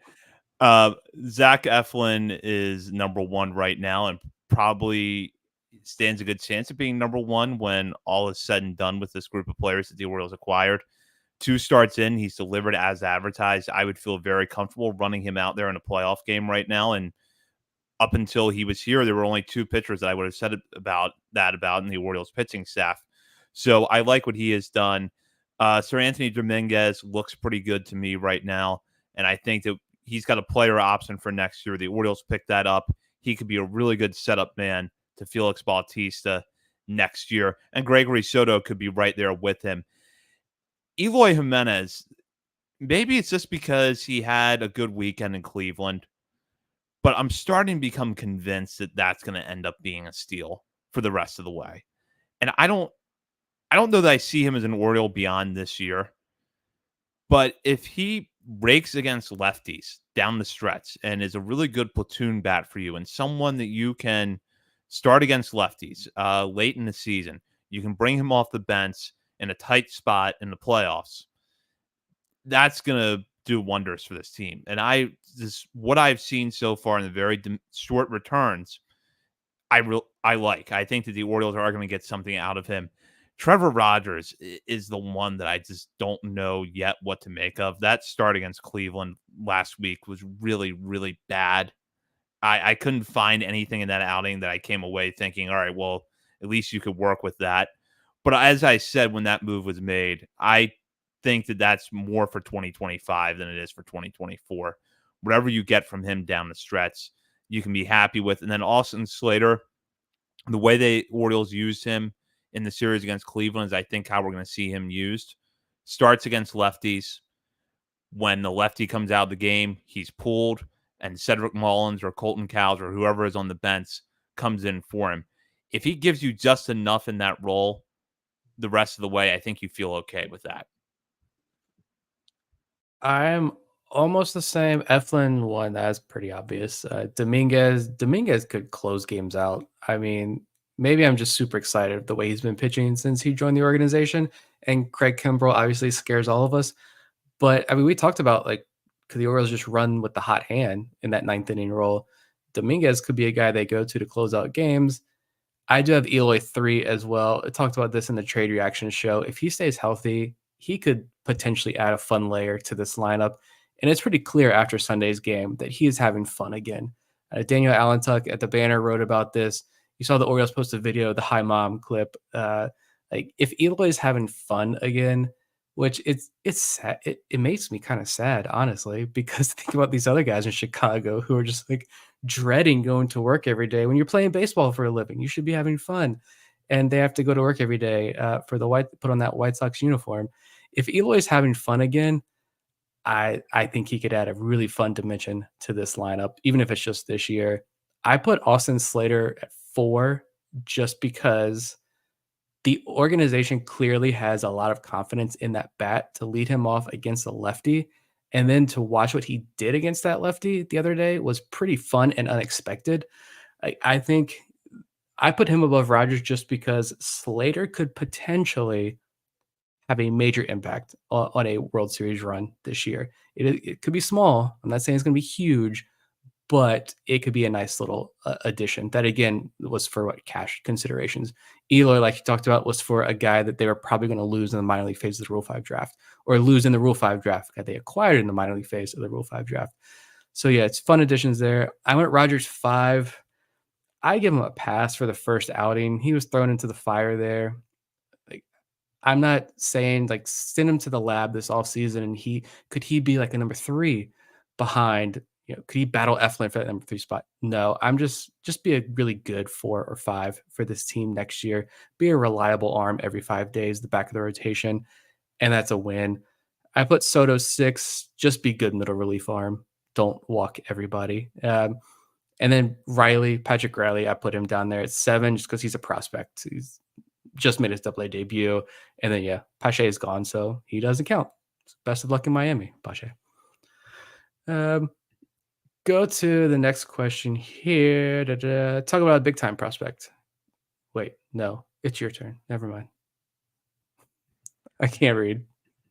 Zach Eflin is number one right now, and probably stands a good chance of being number one when all is said and done with this group of players that the Orioles acquired. 2 starts in, he's delivered as advertised. I would feel very comfortable running him out there in a playoff game right now. And up until he was here, there were only 2 pitchers that I would have said about in the Orioles pitching staff. So I like what he has done. Sir Anthony Dominguez looks pretty good to me right now, and I think that he's got a player option for next year. The Orioles picked that up. He could be a really good setup man to Felix Bautista next year, and Gregory Soto could be right there with him. Eloy Jimenez, maybe it's just because he had a good weekend in Cleveland, but I'm starting to become convinced that that's going to end up being a steal for the rest of the way. And I don't know that I see him as an Oriole beyond this year, but if he rakes against lefties down the stretch and is a really good platoon bat for you and someone that you can start against lefties late in the season, you can bring him off the bench in a tight spot in the playoffs. That's going to do wonders for this team. And what I've seen so far in the very short returns, I like. I think that the Orioles are going to get something out of him. Trevor Rogers is the one that I just don't know yet what to make of. That start against Cleveland last week was really, really bad. I couldn't find anything in that outing that I came away thinking, all right, well, at least you could work with that. But as I said when that move was made, I think that that's more for 2025 than it is for 2024. Whatever you get from him down the stretch, you can be happy with. And then Austin Slater, the way the Orioles used him in the series against Cleveland is, I think, how we're going to see him used. Starts against lefties. When the lefty comes out of the game, he's pulled, and Cedric Mullins or Colton Cowles or whoever is on the bench comes in for him. If he gives you just enough in that role the rest of the way, I think you feel okay with that. I'm almost the same. Eflin one, that's pretty obvious. Dominguez could close games out. I mean, maybe I'm just super excited the way he's been pitching since he joined the organization. And Craig Kimbrell obviously scares all of us. But I mean, we talked about like, could the Orioles just run with the hot hand in that ninth inning role? Dominguez could be a guy they go to close out games. I do have Eloy 3 as well. I talked about this in the trade reaction show. If he stays healthy, he could potentially add a fun layer to this lineup. And it's pretty clear after Sunday's game that he is having fun again. Daniel Allentuck at the Banner wrote about this. You saw the Orioles post a video, the Hi Mom clip. Like if Eloy is having fun again, which it's sad. It makes me kind of sad, honestly, because think about these other guys in Chicago who are just like dreading going to work every day. When you're playing baseball for a living, you should be having fun, and they have to go to work every day put on that White Sox uniform. If Eloy's having fun again, I think he could add a really fun dimension to this lineup, even if it's just this year. I put Austin Slater at 4 just because the organization clearly has a lot of confidence in that bat to lead him off against a lefty. And then to watch what he did against that lefty the other day was pretty fun and unexpected. I think I put him above Rogers just because Slater could potentially have a major impact on a World Series run this year. It could be small. I'm not saying it's going to be huge, but it could be a nice little addition. That again was for what cash considerations. Eloy, like you talked about, was for a guy that they were probably going to lose in the minor league phase of the Rule 5 draft, or lose in the Rule 5 draft that they acquired in the minor league phase of the Rule 5 draft. So yeah, it's fun additions there. I went Rogers 5. I give him a pass for the first outing. He was thrown into the fire there. Like, I'm not saying like send him to the lab this offseason and he be like a number 3 behind, could he battle Eflin for that number 3 spot? No, I'm just be a really good 4 or 5 for this team next year. Be a reliable arm every 5 days, the back of the rotation, and that's a win. I put Soto 6, just be good middle relief arm. Don't walk everybody. And then Patrick Riley, I put him down there at 7 just because he's a prospect. He's just made his AA debut. And then, yeah, Pache is gone, so he doesn't count. Best of luck in Miami, Pache. Go to the next question here. Talk about a big time prospect. Wait, no, it's your turn. Never mind. I can't read.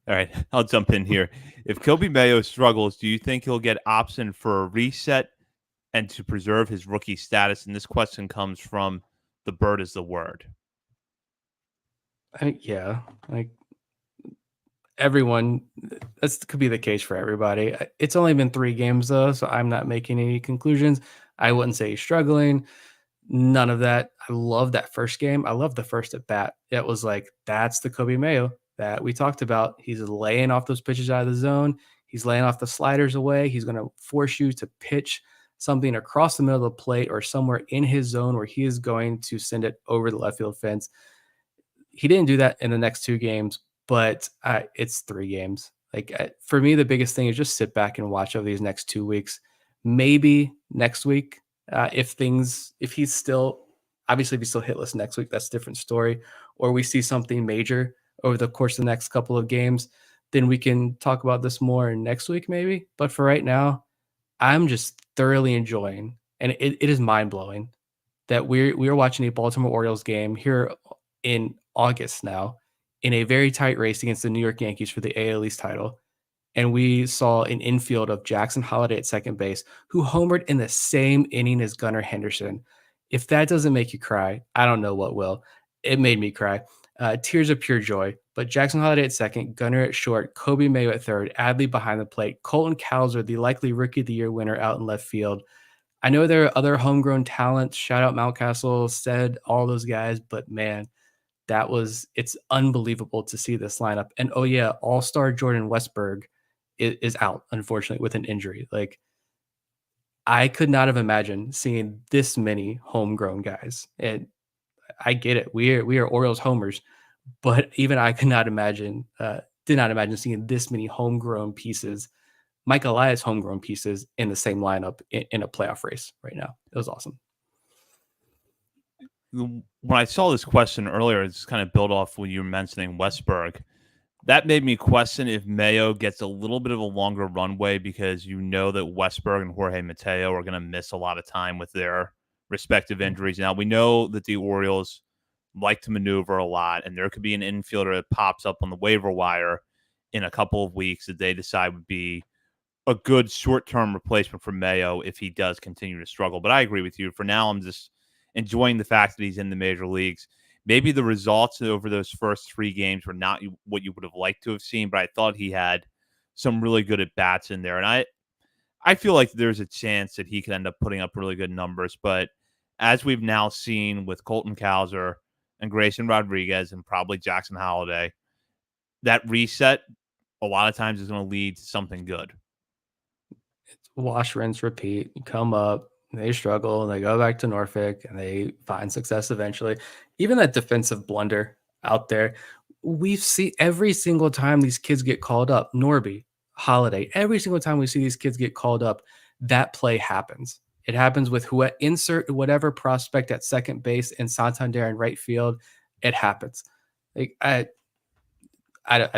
All right, I'll jump in here. If Kobe Mayo struggles, do you think he'll get option for a reset and to preserve his rookie status? And this question comes from the bird is the word. Yeah, like everyone, that could be the case for everybody. It's only been 3 games though, so I'm not making any conclusions. I wouldn't say he's struggling. None of that. I love that first game. I love the first at bat. It was like, that's the Kobe Mayo that we talked about. He's laying off those pitches out of the zone. He's laying off the sliders away. He's going to force you to pitch something across the middle of the plate or somewhere in his zone where he is going to send it over the left field fence. He didn't do that in the next 2 games, but it's 3 games. Like for me, the biggest thing is just sit back and watch over these next 2 weeks. Maybe next week, if he's still, obviously if he's still hitless next week, that's a different story. Or we see something major over the course of the next couple of games, then we can talk about this more next week, maybe. But for right now, I'm just thoroughly enjoying, and it is mind blowing that we are watching a Baltimore Orioles game here in August now in a very tight race against the New York Yankees for the AL East title. And we saw an infield of Jackson Holliday at second base, who homered in the same inning as Gunnar Henderson. If that doesn't make you cry, I don't know what will. It made me cry. Tears of pure joy. But Jackson Holliday at second, Gunnar at short, Kobe Mayo at third, Adley behind the plate, Colton Cowser, the likely Rookie of the Year winner, out in left field. I know there are other homegrown talents. Shout out Mountcastle, said all those guys, but man, it's unbelievable to see this lineup. And oh yeah, all-star Jordan Westberg is out, unfortunately, with an injury. Like, I could not have imagined seeing this many homegrown guys. And I get it. We are Orioles homers, but even I did not imagine seeing this many homegrown pieces, Mike Elias homegrown pieces in the same lineup in a playoff race right now. It was awesome. When I saw this question earlier, it's kind of built off when you were mentioning Westberg. That made me question if Mayo gets a little bit of a longer runway, because you know that Westberg and Jorge Mateo are going to miss a lot of time with their respective injuries. Now, we know that the Orioles like to maneuver a lot, and there could be an infielder that pops up on the waiver wire in a couple of weeks that they decide would be a good short-term replacement for Mayo if he does continue to struggle. But I agree with you. For now, I'm just enjoying the fact that he's in the major leagues. Maybe the results over those first 3 games were not what you would have liked to have seen, but I thought he had some really good at-bats in there. And I feel like there's a chance that he could end up putting up really good numbers. But as we've now seen with Colton Cowser and Grayson Rodriguez and probably Jackson Holliday, that reset a lot of times is going to lead to something good. Wash, rinse, repeat. You come up, they struggle, and they go back to Norfolk, and they find success eventually. Even that defensive blunder out there, we see every single time these kids get called up. Norby, Holiday, every single time we see these kids get called up, that play happens. It happens with insert whatever prospect at second base and Santander in right field. It happens. Like I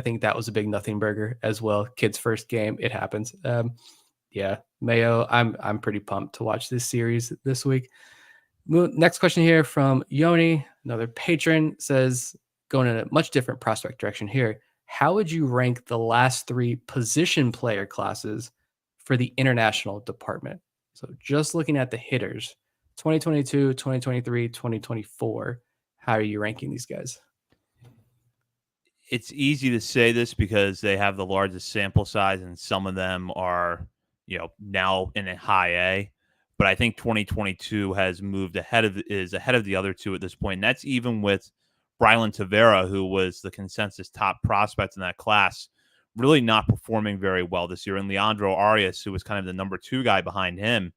think that was a big nothing burger as well. Kid's first game, it happens. Yeah, Mayo, I'm pretty pumped to watch this series this week. Next question here from Yoni, another patron, says, going in a much different prospect direction here. How would you rank the last 3 position player classes for the international department? So just looking at the hitters, 2022, 2023, 2024. How are you ranking these guys? It's easy to say this because they have the largest sample size and some of them are, now in a high A. But I think 2022 has moved ahead of the other 2 at this point. And that's even with Brylan Tavera, who was the consensus top prospect in that class, really not performing very well this year. And Leandro Arias, who was kind of the number 2 guy behind him,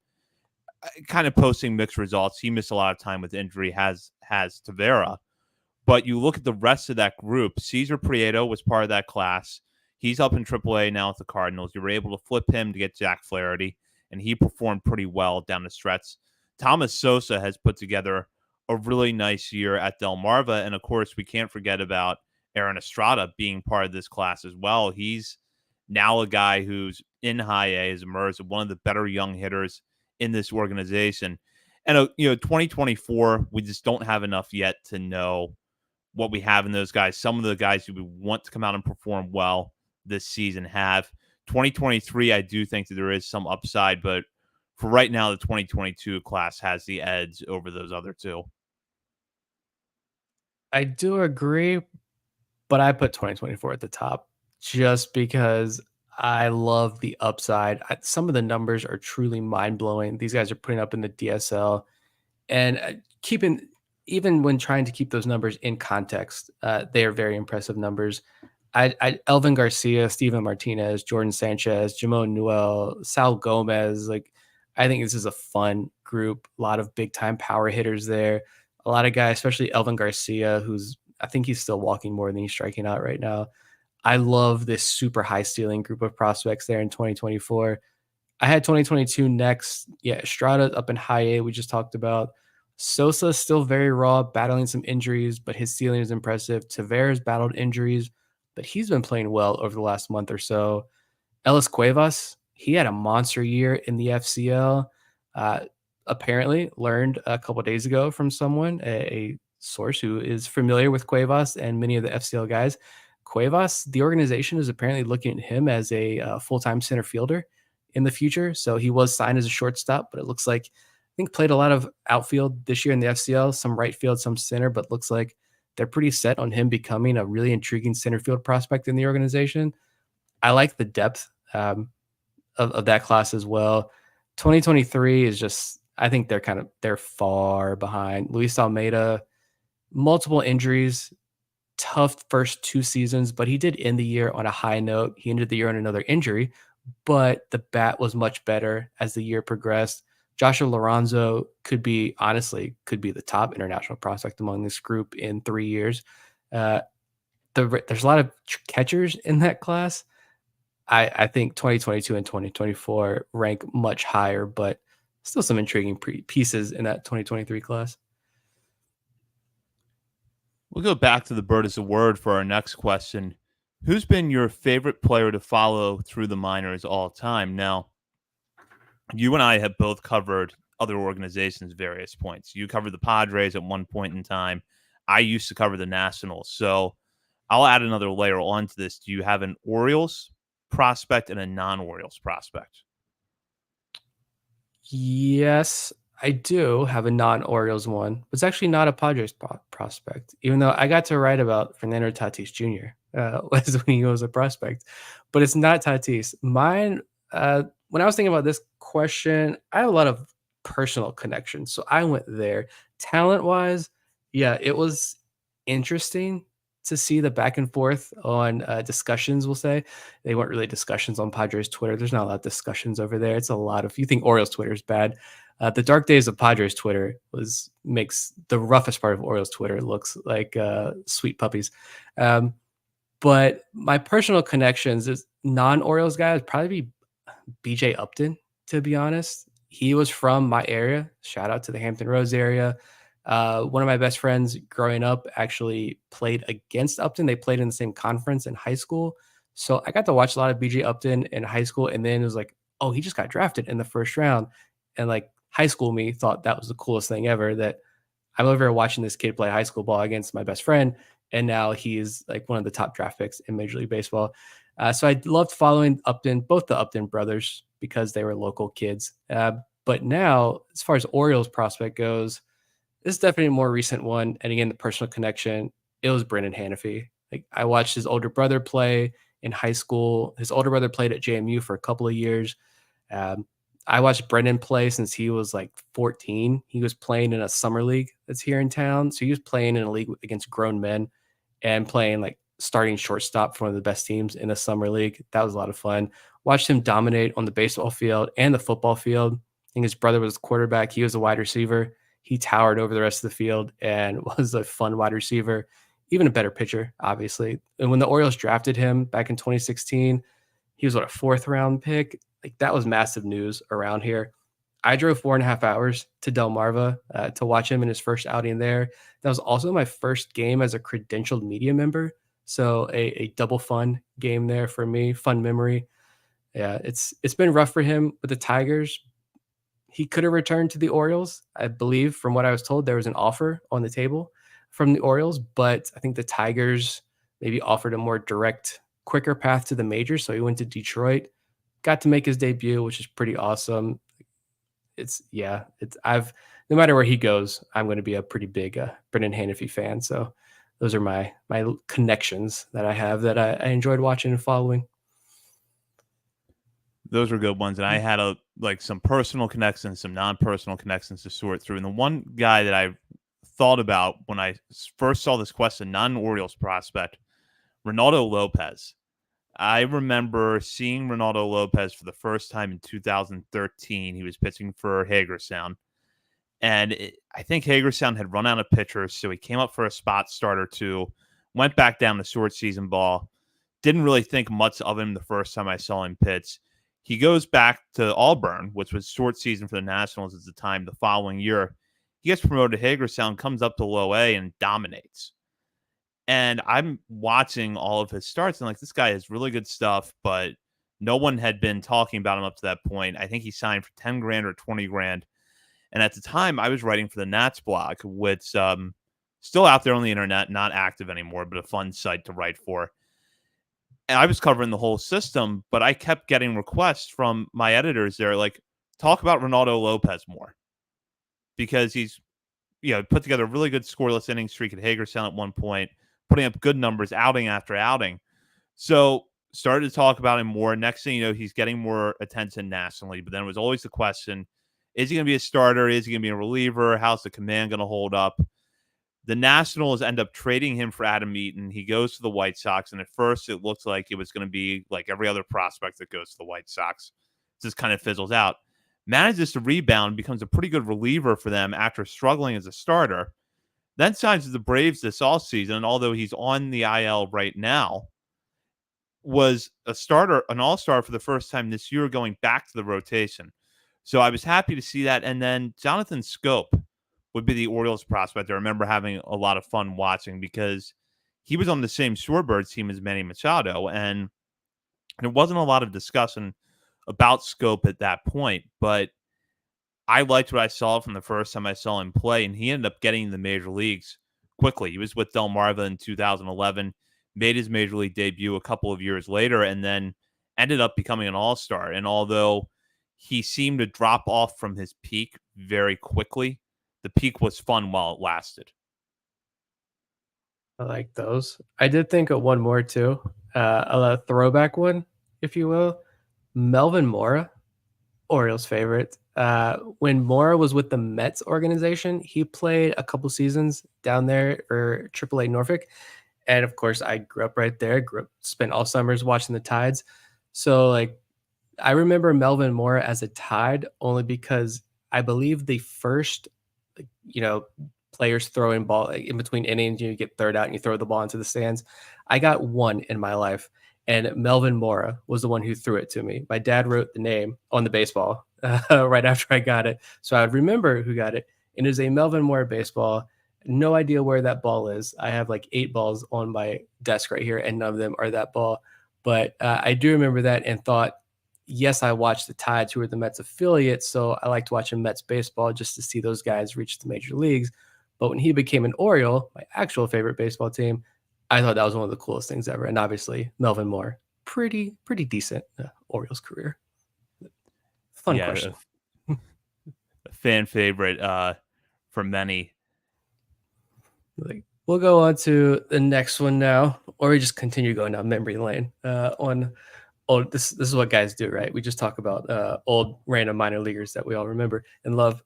kind of posting mixed results. He missed a lot of time with injury, has Tavera. But you look at the rest of that group, Cesar Prieto was part of that class. He's up in AAA now with the Cardinals. You were able to flip him to get Jack Flaherty, and he performed pretty well down the stretch. Thomas Sosa has put together a really nice year at Delmarva. And, of course, we can't forget about Aaron Estrada being part of this class as well. He's now a guy who's in high A, has emerged as one of the better young hitters in this organization. And, 2024, we just don't have enough yet to know what we have in those guys. Some of the guys who we want to come out and perform well this season have. 2023, I do think that there is some upside, but for right now, the 2022 class has the edge over those other 2. I do agree, but I put 2024 at the top just because I love the upside. Some of the numbers are truly mind blowing. These guys are putting up in the DSL and keeping, even when trying to keep those numbers in context, they are very impressive numbers. Elvin Garcia, Steven Martinez, Jordan Sanchez, Jamon Newell, Sal Gomez. Like, I think this is a fun group. A lot of big time power hitters there. A lot of guys, especially Elvin Garcia, who's I think he's still walking more than he's striking out right now. I love this super high ceiling group of prospects there in 2024. I had 2022 next. Yeah, Estrada up in high A, we just talked about. Sosa still very raw, battling some injuries, but his ceiling is impressive. Tavares battled injuries, but he's been playing well over the last month or so. Ellis Cuevas, he had a monster year in the FCL. Uh, Apparently, learned a couple days ago from someone, a source who is familiar with Cuevas and many of the FCL guys. Cuevas, the organization is apparently looking at him as a full time center fielder in the future. So he was signed as a shortstop, but it looks like I think played a lot of outfield this year in the FCL, some right field, some center, but looks like they're pretty set on him becoming a really intriguing center field prospect in the organization. I like the depth of that class as well. 2023 is just, I think they're far behind. Luis Almeida, multiple injuries, tough first 2 seasons, but he did end the year on a high note. He ended the year on another injury, but the bat was much better as the year progressed. Joshua Lorenzo could be the top international prospect among this group in 3 years. Uh, there's a lot of catchers in that class. I think 2022 and 2024 rank much higher, but still some intriguing pieces in that 2023 class. We'll go back to the bird as a word for our next question. Who's been your favorite player to follow through the minors all time? Now, you and I have both covered other organizations at various points. You covered the Padres at one point in time. I used to cover the Nationals. So I'll add another layer onto this. Do you have an Orioles prospect and a non-Orioles prospect? Yes, I do have a non-Orioles one. It's actually not a Padres prospect, even though I got to write about Fernando Tatis Jr. Was when he was a prospect, but it's not Tatis. Mine, when I was thinking about this question, I have a lot of personal connections, so I went there. Talent-wise, yeah, it was interesting to see the back and forth on discussions. We'll say they weren't really discussions on Padres Twitter. There's not a lot of discussions over there. It's a lot of, you think Orioles Twitter is bad. The dark days of Padres Twitter makes the roughest part of Orioles Twitter looks like sweet puppies. But my personal connections is non-Orioles guy would probably be BJ Upton, to be honest. He was from my area. Shout out to the Hampton Roads area. One of my best friends growing up actually played against Upton. They played in the same conference in high school. So I got to watch a lot of BJ Upton in high school. And then it was like, oh, he just got drafted in the first round. And like high school me thought that was the coolest thing ever, that I'm over here watching this kid play high school ball against my best friend. And now he's like one of the top draft picks in Major League Baseball. So I loved following Upton, both the Upton brothers, because they were local kids. But now, as far as Orioles prospect goes, this is definitely a more recent one. And again, the personal connection, it was Brendan Hanifee. Like, I watched his older brother play in high school. His older brother played at JMU for a couple of years. Um, I watched Brendan play since he was like 14. He was playing in a summer league that's here in town. So he was playing in a league against grown men and playing like starting shortstop for one of the best teams in the summer league. That was a lot of fun. Watched him dominate on the baseball field and the football field. I think his brother was quarterback. He was a wide receiver. He towered over the rest of the field and was a fun wide receiver, even a better pitcher, obviously. And when the Orioles drafted him back in 2016, he was what, a fourth round pick? Like, that was massive news around here. I drove 4.5 hours to Delmarva to watch him in his first outing there. That was also my first game as a credentialed media member. So a double fun game there for me, fun memory. Yeah, it's been rough for him with the Tigers. He could have returned to the Orioles. I believe from what I was told, there was an offer on the table from the Orioles, but I think the Tigers maybe offered a more direct, quicker path to the majors. So he went to Detroit, got to make his debut, which is pretty awesome. It's I've no matter where he goes, I'm going to be a pretty big Brendan Hanifee fan. So those are my connections that I have that I enjoyed watching and following. Those were good ones, and I had some personal connections, some non-personal connections to sort through. And the one guy that I thought about when I first saw this question, non-Orioles prospect, Ronaldo Lopez. I remember seeing Ronaldo Lopez for the first time in 2013. He was pitching for Hagerstown, and I think Hagerstown had run out of pitchers, so he came up for a spot start or two, went back down to short season ball. Didn't really think much of him the first time I saw him pitch. He goes back to Auburn, which was short season for the Nationals at the time. The following year, he gets promoted to Hagerstown, comes up to low A, and dominates. And I'm watching all of his starts, and like, this guy has really good stuff, but no one had been talking about him up to that point. I think he signed for 10 grand or 20 grand. And at the time, I was writing for the Nats blog, which still out there on the internet, not active anymore, but a fun site to write for. And I was covering the whole system, but I kept getting requests from my editors there, like, talk about Ronaldo Lopez more, because he's, put together a really good scoreless inning streak at Hagerstown at one point, putting up good numbers outing after outing. So started to talk about him more. Next thing you know, he's getting more attention nationally. But then it was always the question, is he going to be a starter? Is he going to be a reliever? How's the command going to hold up? The Nationals end up trading him for Adam Eaton. He goes to the White Sox, and at first it looked like it was going to be like every other prospect that goes to the White Sox. It just kind of fizzles out. Manages to rebound, becomes a pretty good reliever for them after struggling as a starter. Then signs with the Braves this offseason, and although he's on the IL right now, was a starter, an all-star for the first time this year, going back to the rotation. So I was happy to see that. And then Jonathan Scope would be the Orioles prospect I remember having a lot of fun watching, because he was on the same Shorebirds team as Manny Machado, and there wasn't a lot of discussion about Scope at that point, but I liked what I saw from the first time I saw him play, and he ended up getting the major leagues quickly. He was with Delmarva in 2011, made his major league debut a couple of years later, and then ended up becoming an all-star. And although he seemed to drop off from his peak very quickly, the peak was fun while it lasted. I like those. I did think of one more too, a throwback one, if you will. Melvin Mora, Orioles favorite. When Mora was with the Mets organization, he played a couple seasons down there for AAA Norfolk. And of course, I grew up right there, spent all summers watching the Tides. So, like, I remember Melvin Mora as a Tide only because I believe the first, like, players throwing ball, like, in between innings, you get third out and you throw the ball into the stands. I got one in my life, and Melvin Mora was the one who threw it to me. My dad wrote the name on the baseball right after I got it, so I would remember who got it. And it was a Melvin Mora baseball. No idea where that ball is. I have like 8 balls on my desk right here, and none of them are that ball. But I do remember that and thought, yes, I watched the Tides, who were the Mets affiliate, so I liked watching Mets baseball just to see those guys reach the major leagues. But when he became an Oriole, my actual favorite baseball team, I thought that was one of the coolest things ever. And obviously, Melvin Moore, pretty decent Orioles career. Fun Yeah, question. a fan favorite for many. Like, we'll go on to the next one now, or we just continue going down memory lane on old. This is what guys do, right? We just talk about old random minor leaguers that we all remember and love.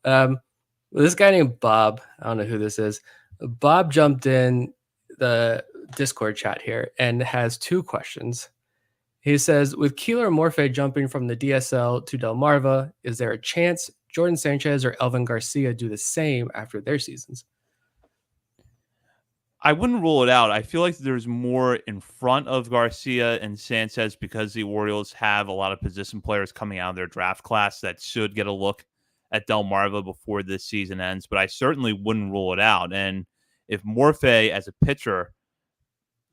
This guy named Bob, I don't know who this is. Bob jumped in the Discord chat here and has 2 questions. He says, with Keeler Morphe jumping from the DSL to Delmarva, is there a chance Jordan Sanchez or Elvin Garcia do the same after their seasons? I wouldn't rule it out. I feel like there's more in front of Garcia and Sanchez because the Orioles have a lot of position players coming out of their draft class that should get a look at Delmarva before this season ends. But I certainly wouldn't rule it out. And if Morphe as a pitcher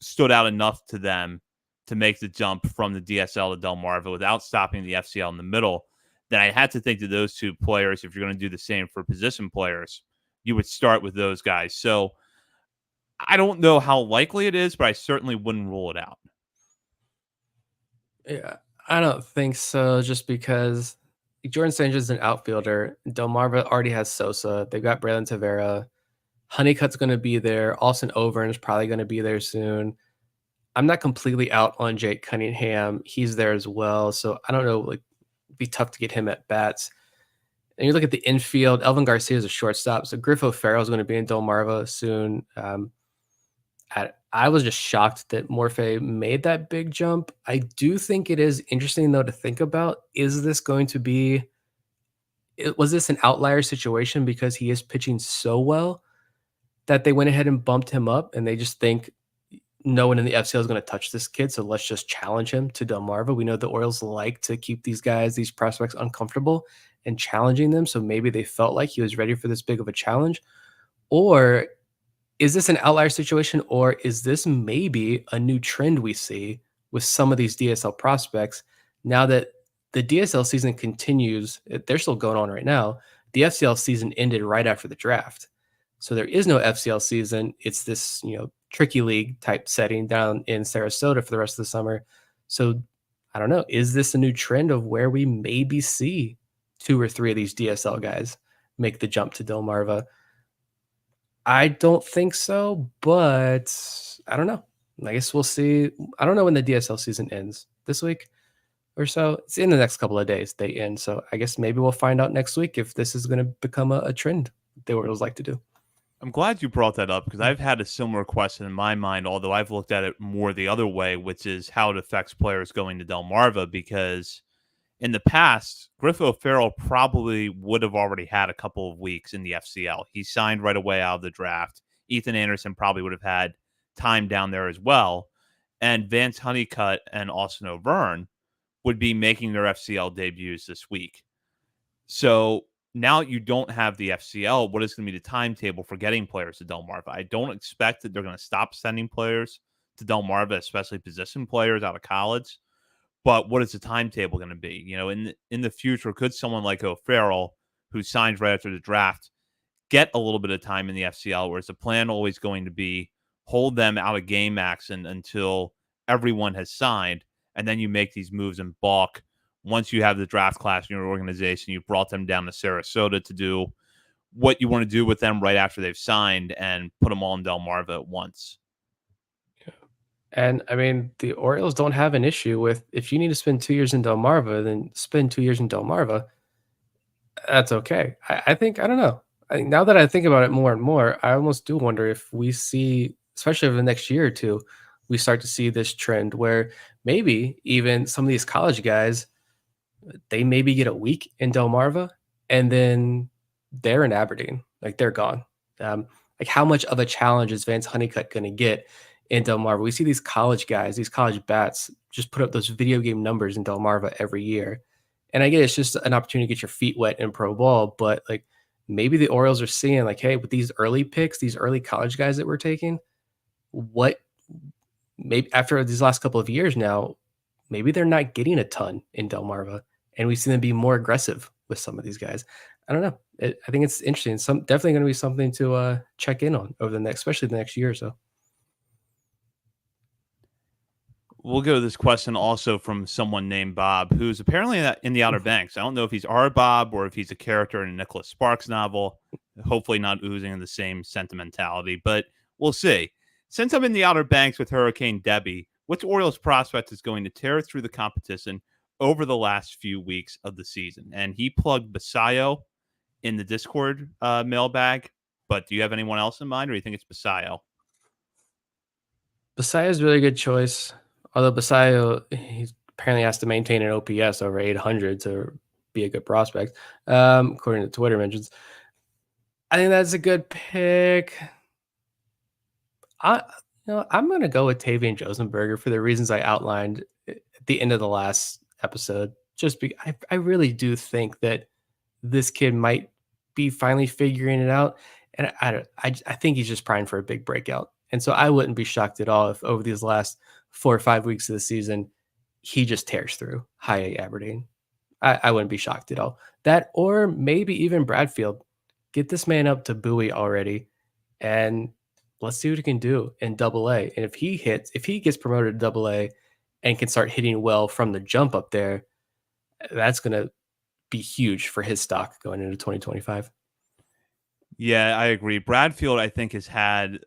stood out enough to them to make the jump from the DSL to Delmarva without stopping the FCL in the middle, then I had to think that those 2 players, if you're going to do the same for position players, you would start with those guys. So I don't know how likely it is, but I certainly wouldn't rule it out. Yeah, I don't think so, just because Jordan Sanchez is an outfielder. Delmarva already has Sosa. They've got Braylon Tavera. Honeycutt's going to be there. Austin Overn is probably going to be there soon. I'm not completely out on Jake Cunningham. He's there as well. So I don't know, like, it'd be tough to get him at bats. And you look at the infield, Elvin Garcia is a shortstop. So Griff O'Farrell is going to be in Delmarva soon. I was just shocked that Morphe made that big jump. I do think it is interesting, though, to think about. Is this going to be, was this an outlier situation because he is pitching so well that they went ahead and bumped him up and they just think no one in the FCL is going to touch this kid, so let's just challenge him to Delmarva. We know the Orioles like to keep these guys, these prospects, uncomfortable and challenging them. So maybe they felt like he was ready for this big of a challenge. Or is this an outlier situation, or is this maybe a new trend we see with some of these DSL prospects now that the DSL season continues? They're still going on right now. The FCL season ended right after the draft. So there is no FCL season. It's this, tricky league type setting down in Sarasota for the rest of the summer. So I don't know. Is this a new trend of where we maybe see 2 or 3 of these DSL guys make the jump to Delmarva? I don't think so, but I don't know. I guess we'll see. I don't know when the DSL season ends. This week or so. It's in the next couple of days they end. So I guess maybe we'll find out next week if this is going to become a trend the Orioles like to do. I'm glad you brought that up because I've had a similar question in my mind, although I've looked at it more the other way, which is how it affects players going to Delmarva. Because in the past, Griff O'Farrell probably would have already had a couple of weeks in the FCL. He signed right away out of the draft. Ethan Anderson probably would have had time down there as well. And Vance Honeycutt and Austin O'Vern would be making their FCL debuts this week. So now you don't have the FCL. What is going to be the timetable for getting players to Delmarva? I don't expect that they're going to stop sending players to Delmarva, especially position players out of college. But what is the timetable going to be? In the future, could someone like O'Farrell, who signed right after the draft, get a little bit of time in the FCL, where is the plan always going to be hold them out of game action until everyone has signed, and then you make these moves in bulk. Once you have the draft class in your organization, you brought them down to Sarasota to do what you want to do with them right after they've signed and put them all in Delmarva at once. And I mean, the Orioles don't have an issue with if you need to spend 2 years in Delmarva, then spend 2 years in Delmarva. That's okay. I think, I don't know. Now that I think about it more and more, I almost do wonder if we see, especially over the next year or two, we start to see this trend where maybe even some of these college guys, they maybe get a week in Delmarva and then they're in Aberdeen. Like they're gone. Like how much of a challenge is Vance Honeycutt going to get in Delmarva? We see these college guys, these college bats just put up those video game numbers in Delmarva every year. And I get it's just an opportunity to get your feet wet in pro ball, but like maybe the Orioles are seeing like, hey, with these early picks, these early college guys that we're taking, what maybe after these last couple of years now, maybe they're not getting a ton in Delmarva, and we see them be more aggressive with some of these guys. I don't know. I think it's interesting. Some definitely going to be something to check in on over the next, especially the next year or so. We'll go to this question also from someone named Bob, who's apparently in the Outer Banks. I don't know if he's our Bob or if he's a character in a Nicholas Sparks novel. Hopefully not oozing in the same sentimentality, but we'll see. Since I'm in the Outer Banks with Hurricane Debbie, which Orioles prospect is going to tear through the competition over the last few weeks of the season? And he plugged Basayo in the Discord mailbag, but do you have anyone else in mind, or do you think it's Basayo? Basayo is a really good choice. Although Basayo, he apparently has to maintain an OPS over 800 to be a good prospect, according to Twitter mentions. I think that's a good pick. I'm going to go with Tavian Josenberger for the reasons I outlined at the end of the last episode. I really do think that this kid might be finally figuring it out, and I think he's just primed for a big breakout. And so I wouldn't be shocked at all if over these last 4 or 5 weeks of the season, he just tears through high A Aberdeen. I wouldn't be shocked at all. That, or maybe even Bradfield. Get this man up to Bowie already, and let's see what he can do in Double A. And if he gets promoted to Double A and can start hitting well from the jump up there, that's going to be huge for his stock going into 2025. Yeah, I agree. Bradfield, I think, has had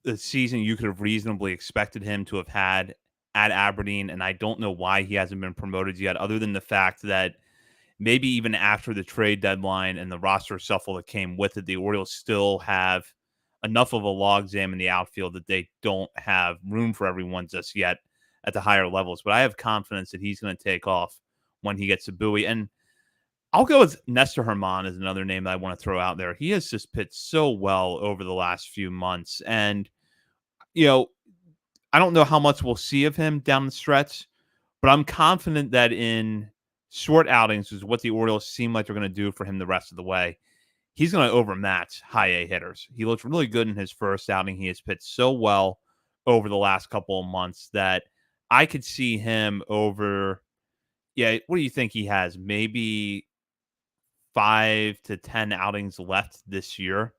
the season you could have reasonably expected him to have had at Aberdeen, and I don't know why he hasn't been promoted yet, other than the fact that maybe even after the trade deadline and the roster shuffle that came with it, the Orioles still have enough of a logjam in the outfield that they don't have room for everyone just yet at the higher levels. But I have confidence that he's going to take off when he gets a buoy. And I'll go with Nestor Herman as another name that I want to throw out there. He has just pitched so well over the last few months. And, you know, I don't know how much we'll see of him down the stretch, but I'm confident that in short outings is what the Orioles seem like they're going to do for him the rest of the way. He's going to overmatch high A hitters. He looked really good in his first outing. He has pitched so well over the last couple of months that I could see him over. Yeah, what do you think he has? Maybe 5 to 10 outings left this year,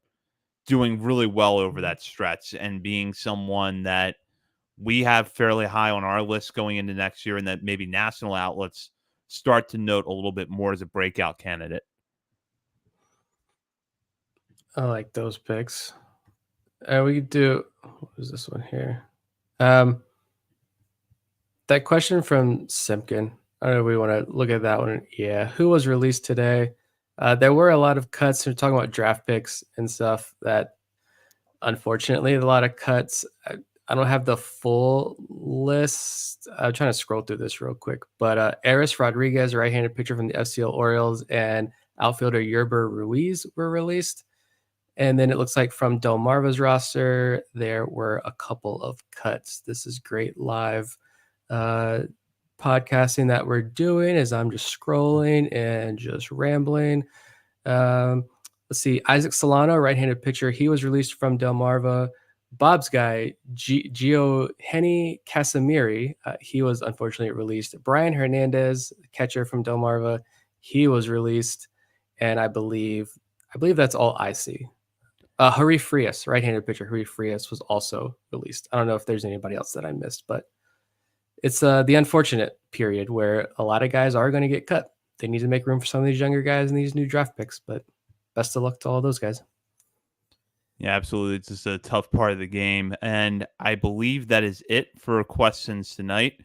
doing really well over that stretch and being someone that we have fairly high on our list going into next year, and that maybe national outlets start to note a little bit more as a breakout candidate. I like those picks. We could do, what was this one here? That question from Simpkin. I don't know if we want to look at that one. Yeah. Who was released today? There were a lot of cuts. We're talking about draft picks and stuff that, unfortunately, a lot of cuts. I don't have the full list. I'm trying to scroll through this real quick. But Eris Rodriguez, right-handed pitcher from the FCL Orioles, and outfielder Yerber Ruiz were released. And then it looks like from Delmarva's roster, there were a couple of cuts. This is great live podcasting that we're doing as I'm just scrolling and just rambling. Let's see. Isaac Solano, right-handed pitcher. He was released from Delmarva. Bob's guy, Gio Henny Casamiri, he was unfortunately released. Brian Hernandez, catcher from Delmarva, he was released. And I believe that's all I see. Harry Frias, right-handed pitcher. Harry Frias was also released. I don't know if there's anybody else that I missed, but it's the unfortunate period where a lot of guys are going to get cut. They need to make room for some of these younger guys and these new draft picks, but best of luck to all those guys. Yeah, absolutely. It's just a tough part of the game. And I believe that is it for questions tonight.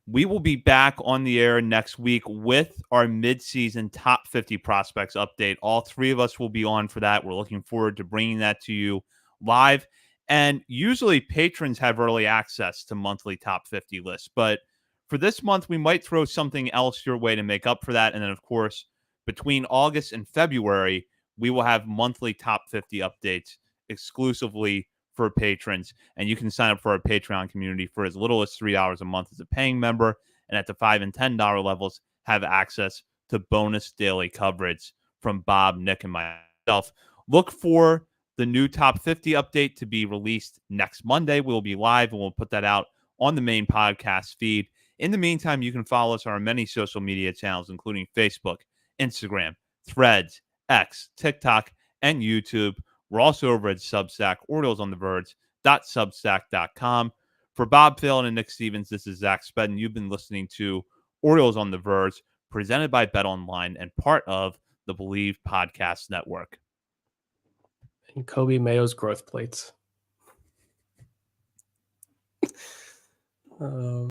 We will be back on the air next week with our midseason top 50 prospects update. All three of us will be on for that. We're looking forward to bringing that to you live. And usually patrons have early access to monthly top 50 lists. But for this month, we might throw something else your way to make up for that. And then, of course, between August and February, we will have monthly top 50 updates exclusively for patrons, and you can sign up for our Patreon community for as little as $3 a month as a paying member, and at the $5 and $10 levels have access to bonus daily coverage from Bob, Nick, and myself. Look for the new top 50 update to be released next Monday. We'll be live and we'll put that out on the main podcast feed. In the meantime, you can follow us on our many social media channels, including Facebook, Instagram, Threads, X, TikTok, and YouTube. We're also over at Substack, OriolesOnTheVerge.substack.com. For Bob Phelan and Nick Stevens, this is Zach Spedden. You've been listening to Orioles on the Verge, presented by BetOnline and part of the Believe Podcast Network. And Kobe Mayo's growth plates.